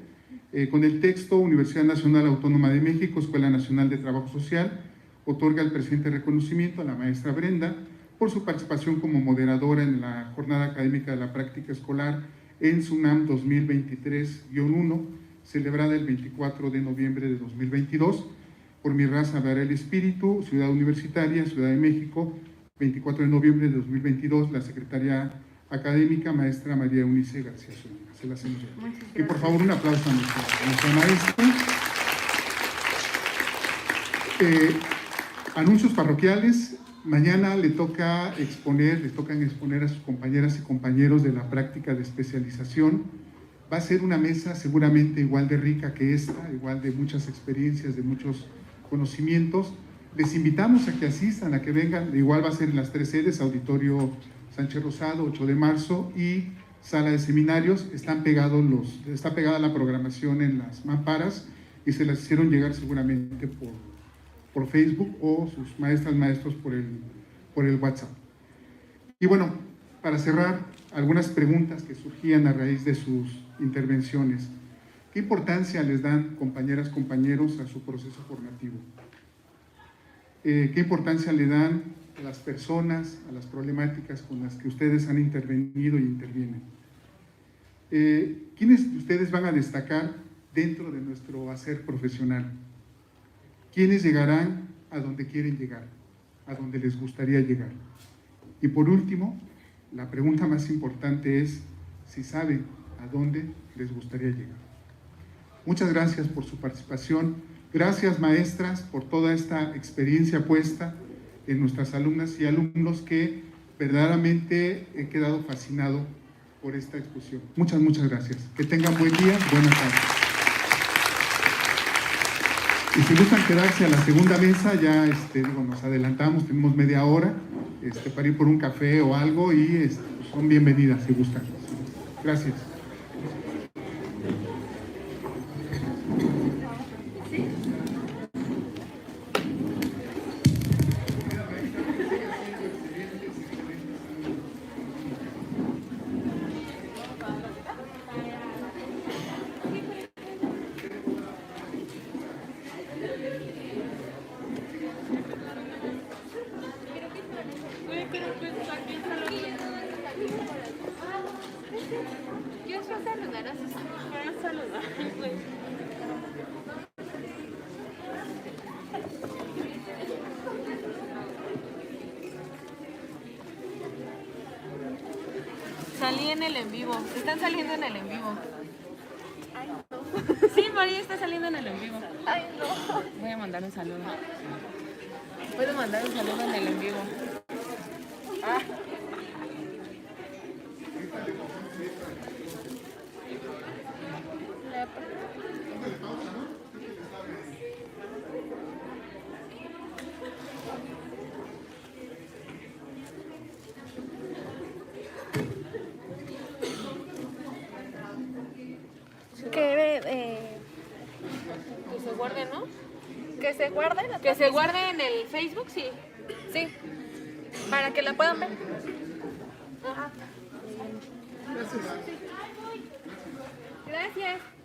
con el texto: Universidad Nacional Autónoma de México, Escuela Nacional de Trabajo Social, otorga el presente reconocimiento a la maestra Brenda por su participación como moderadora en la jornada académica de la práctica escolar en SUNAM 2023-1, celebrada el 24 de noviembre de 2022, por Mi Raza Dará el Espíritu, Ciudad Universitaria, Ciudad de México, 24 de noviembre de 2022, la secretaria académica, maestra María Eunice García Zúñiga. Se la hacemos llegar. Y por favor, un aplauso a nuestra maestra. Anuncios parroquiales. Mañana le tocan exponer a sus compañeras y compañeros de la práctica de especialización. Va a ser una mesa seguramente igual de rica que esta, igual de muchas experiencias, de muchos conocimientos. Les invitamos a que asistan, a que vengan. Igual va a ser en las 3 sedes, Auditorio Sánchez Rosado, 8 de marzo, y Sala de Seminarios. Está pegada la programación en las mamparas y se las hicieron llegar seguramente por Facebook o sus maestros por el WhatsApp. Y bueno, para cerrar, algunas preguntas que surgían a raíz de sus intervenciones. ¿Qué importancia les dan, compañeras, compañeros, a su proceso formativo? ¿Qué importancia le dan a las personas, a las problemáticas con las que ustedes han intervenido y intervienen? ¿Quiénes de ustedes van a destacar dentro de nuestro hacer profesional? ¿Quiénes llegarán a donde quieren llegar, a donde les gustaría llegar? Y por último, la pregunta más importante es si saben a dónde les gustaría llegar. Muchas gracias por su participación. Gracias, maestras, por toda esta experiencia puesta en nuestras alumnas y alumnos, que verdaderamente he quedado fascinado por esta exposición. Muchas gracias. Que tengan buen día, buenas tardes. Y si gustan quedarse a la segunda mesa, ya nos adelantamos, tenemos media hora para ir por un café o algo, y son bienvenidas si gustan. Gracias. Salí en el en vivo. Están saliendo en el en vivo. Ay, no. Sí, María está saliendo en el en vivo. Ay, no. Voy a mandar un saludo. Puedo mandar un saludo en el en vivo. Ah. Que se guarde, ¿no? Que se guarde. Que se guarde en el Facebook, sí. Sí. Para que la puedan ver. Ajá. Gracias.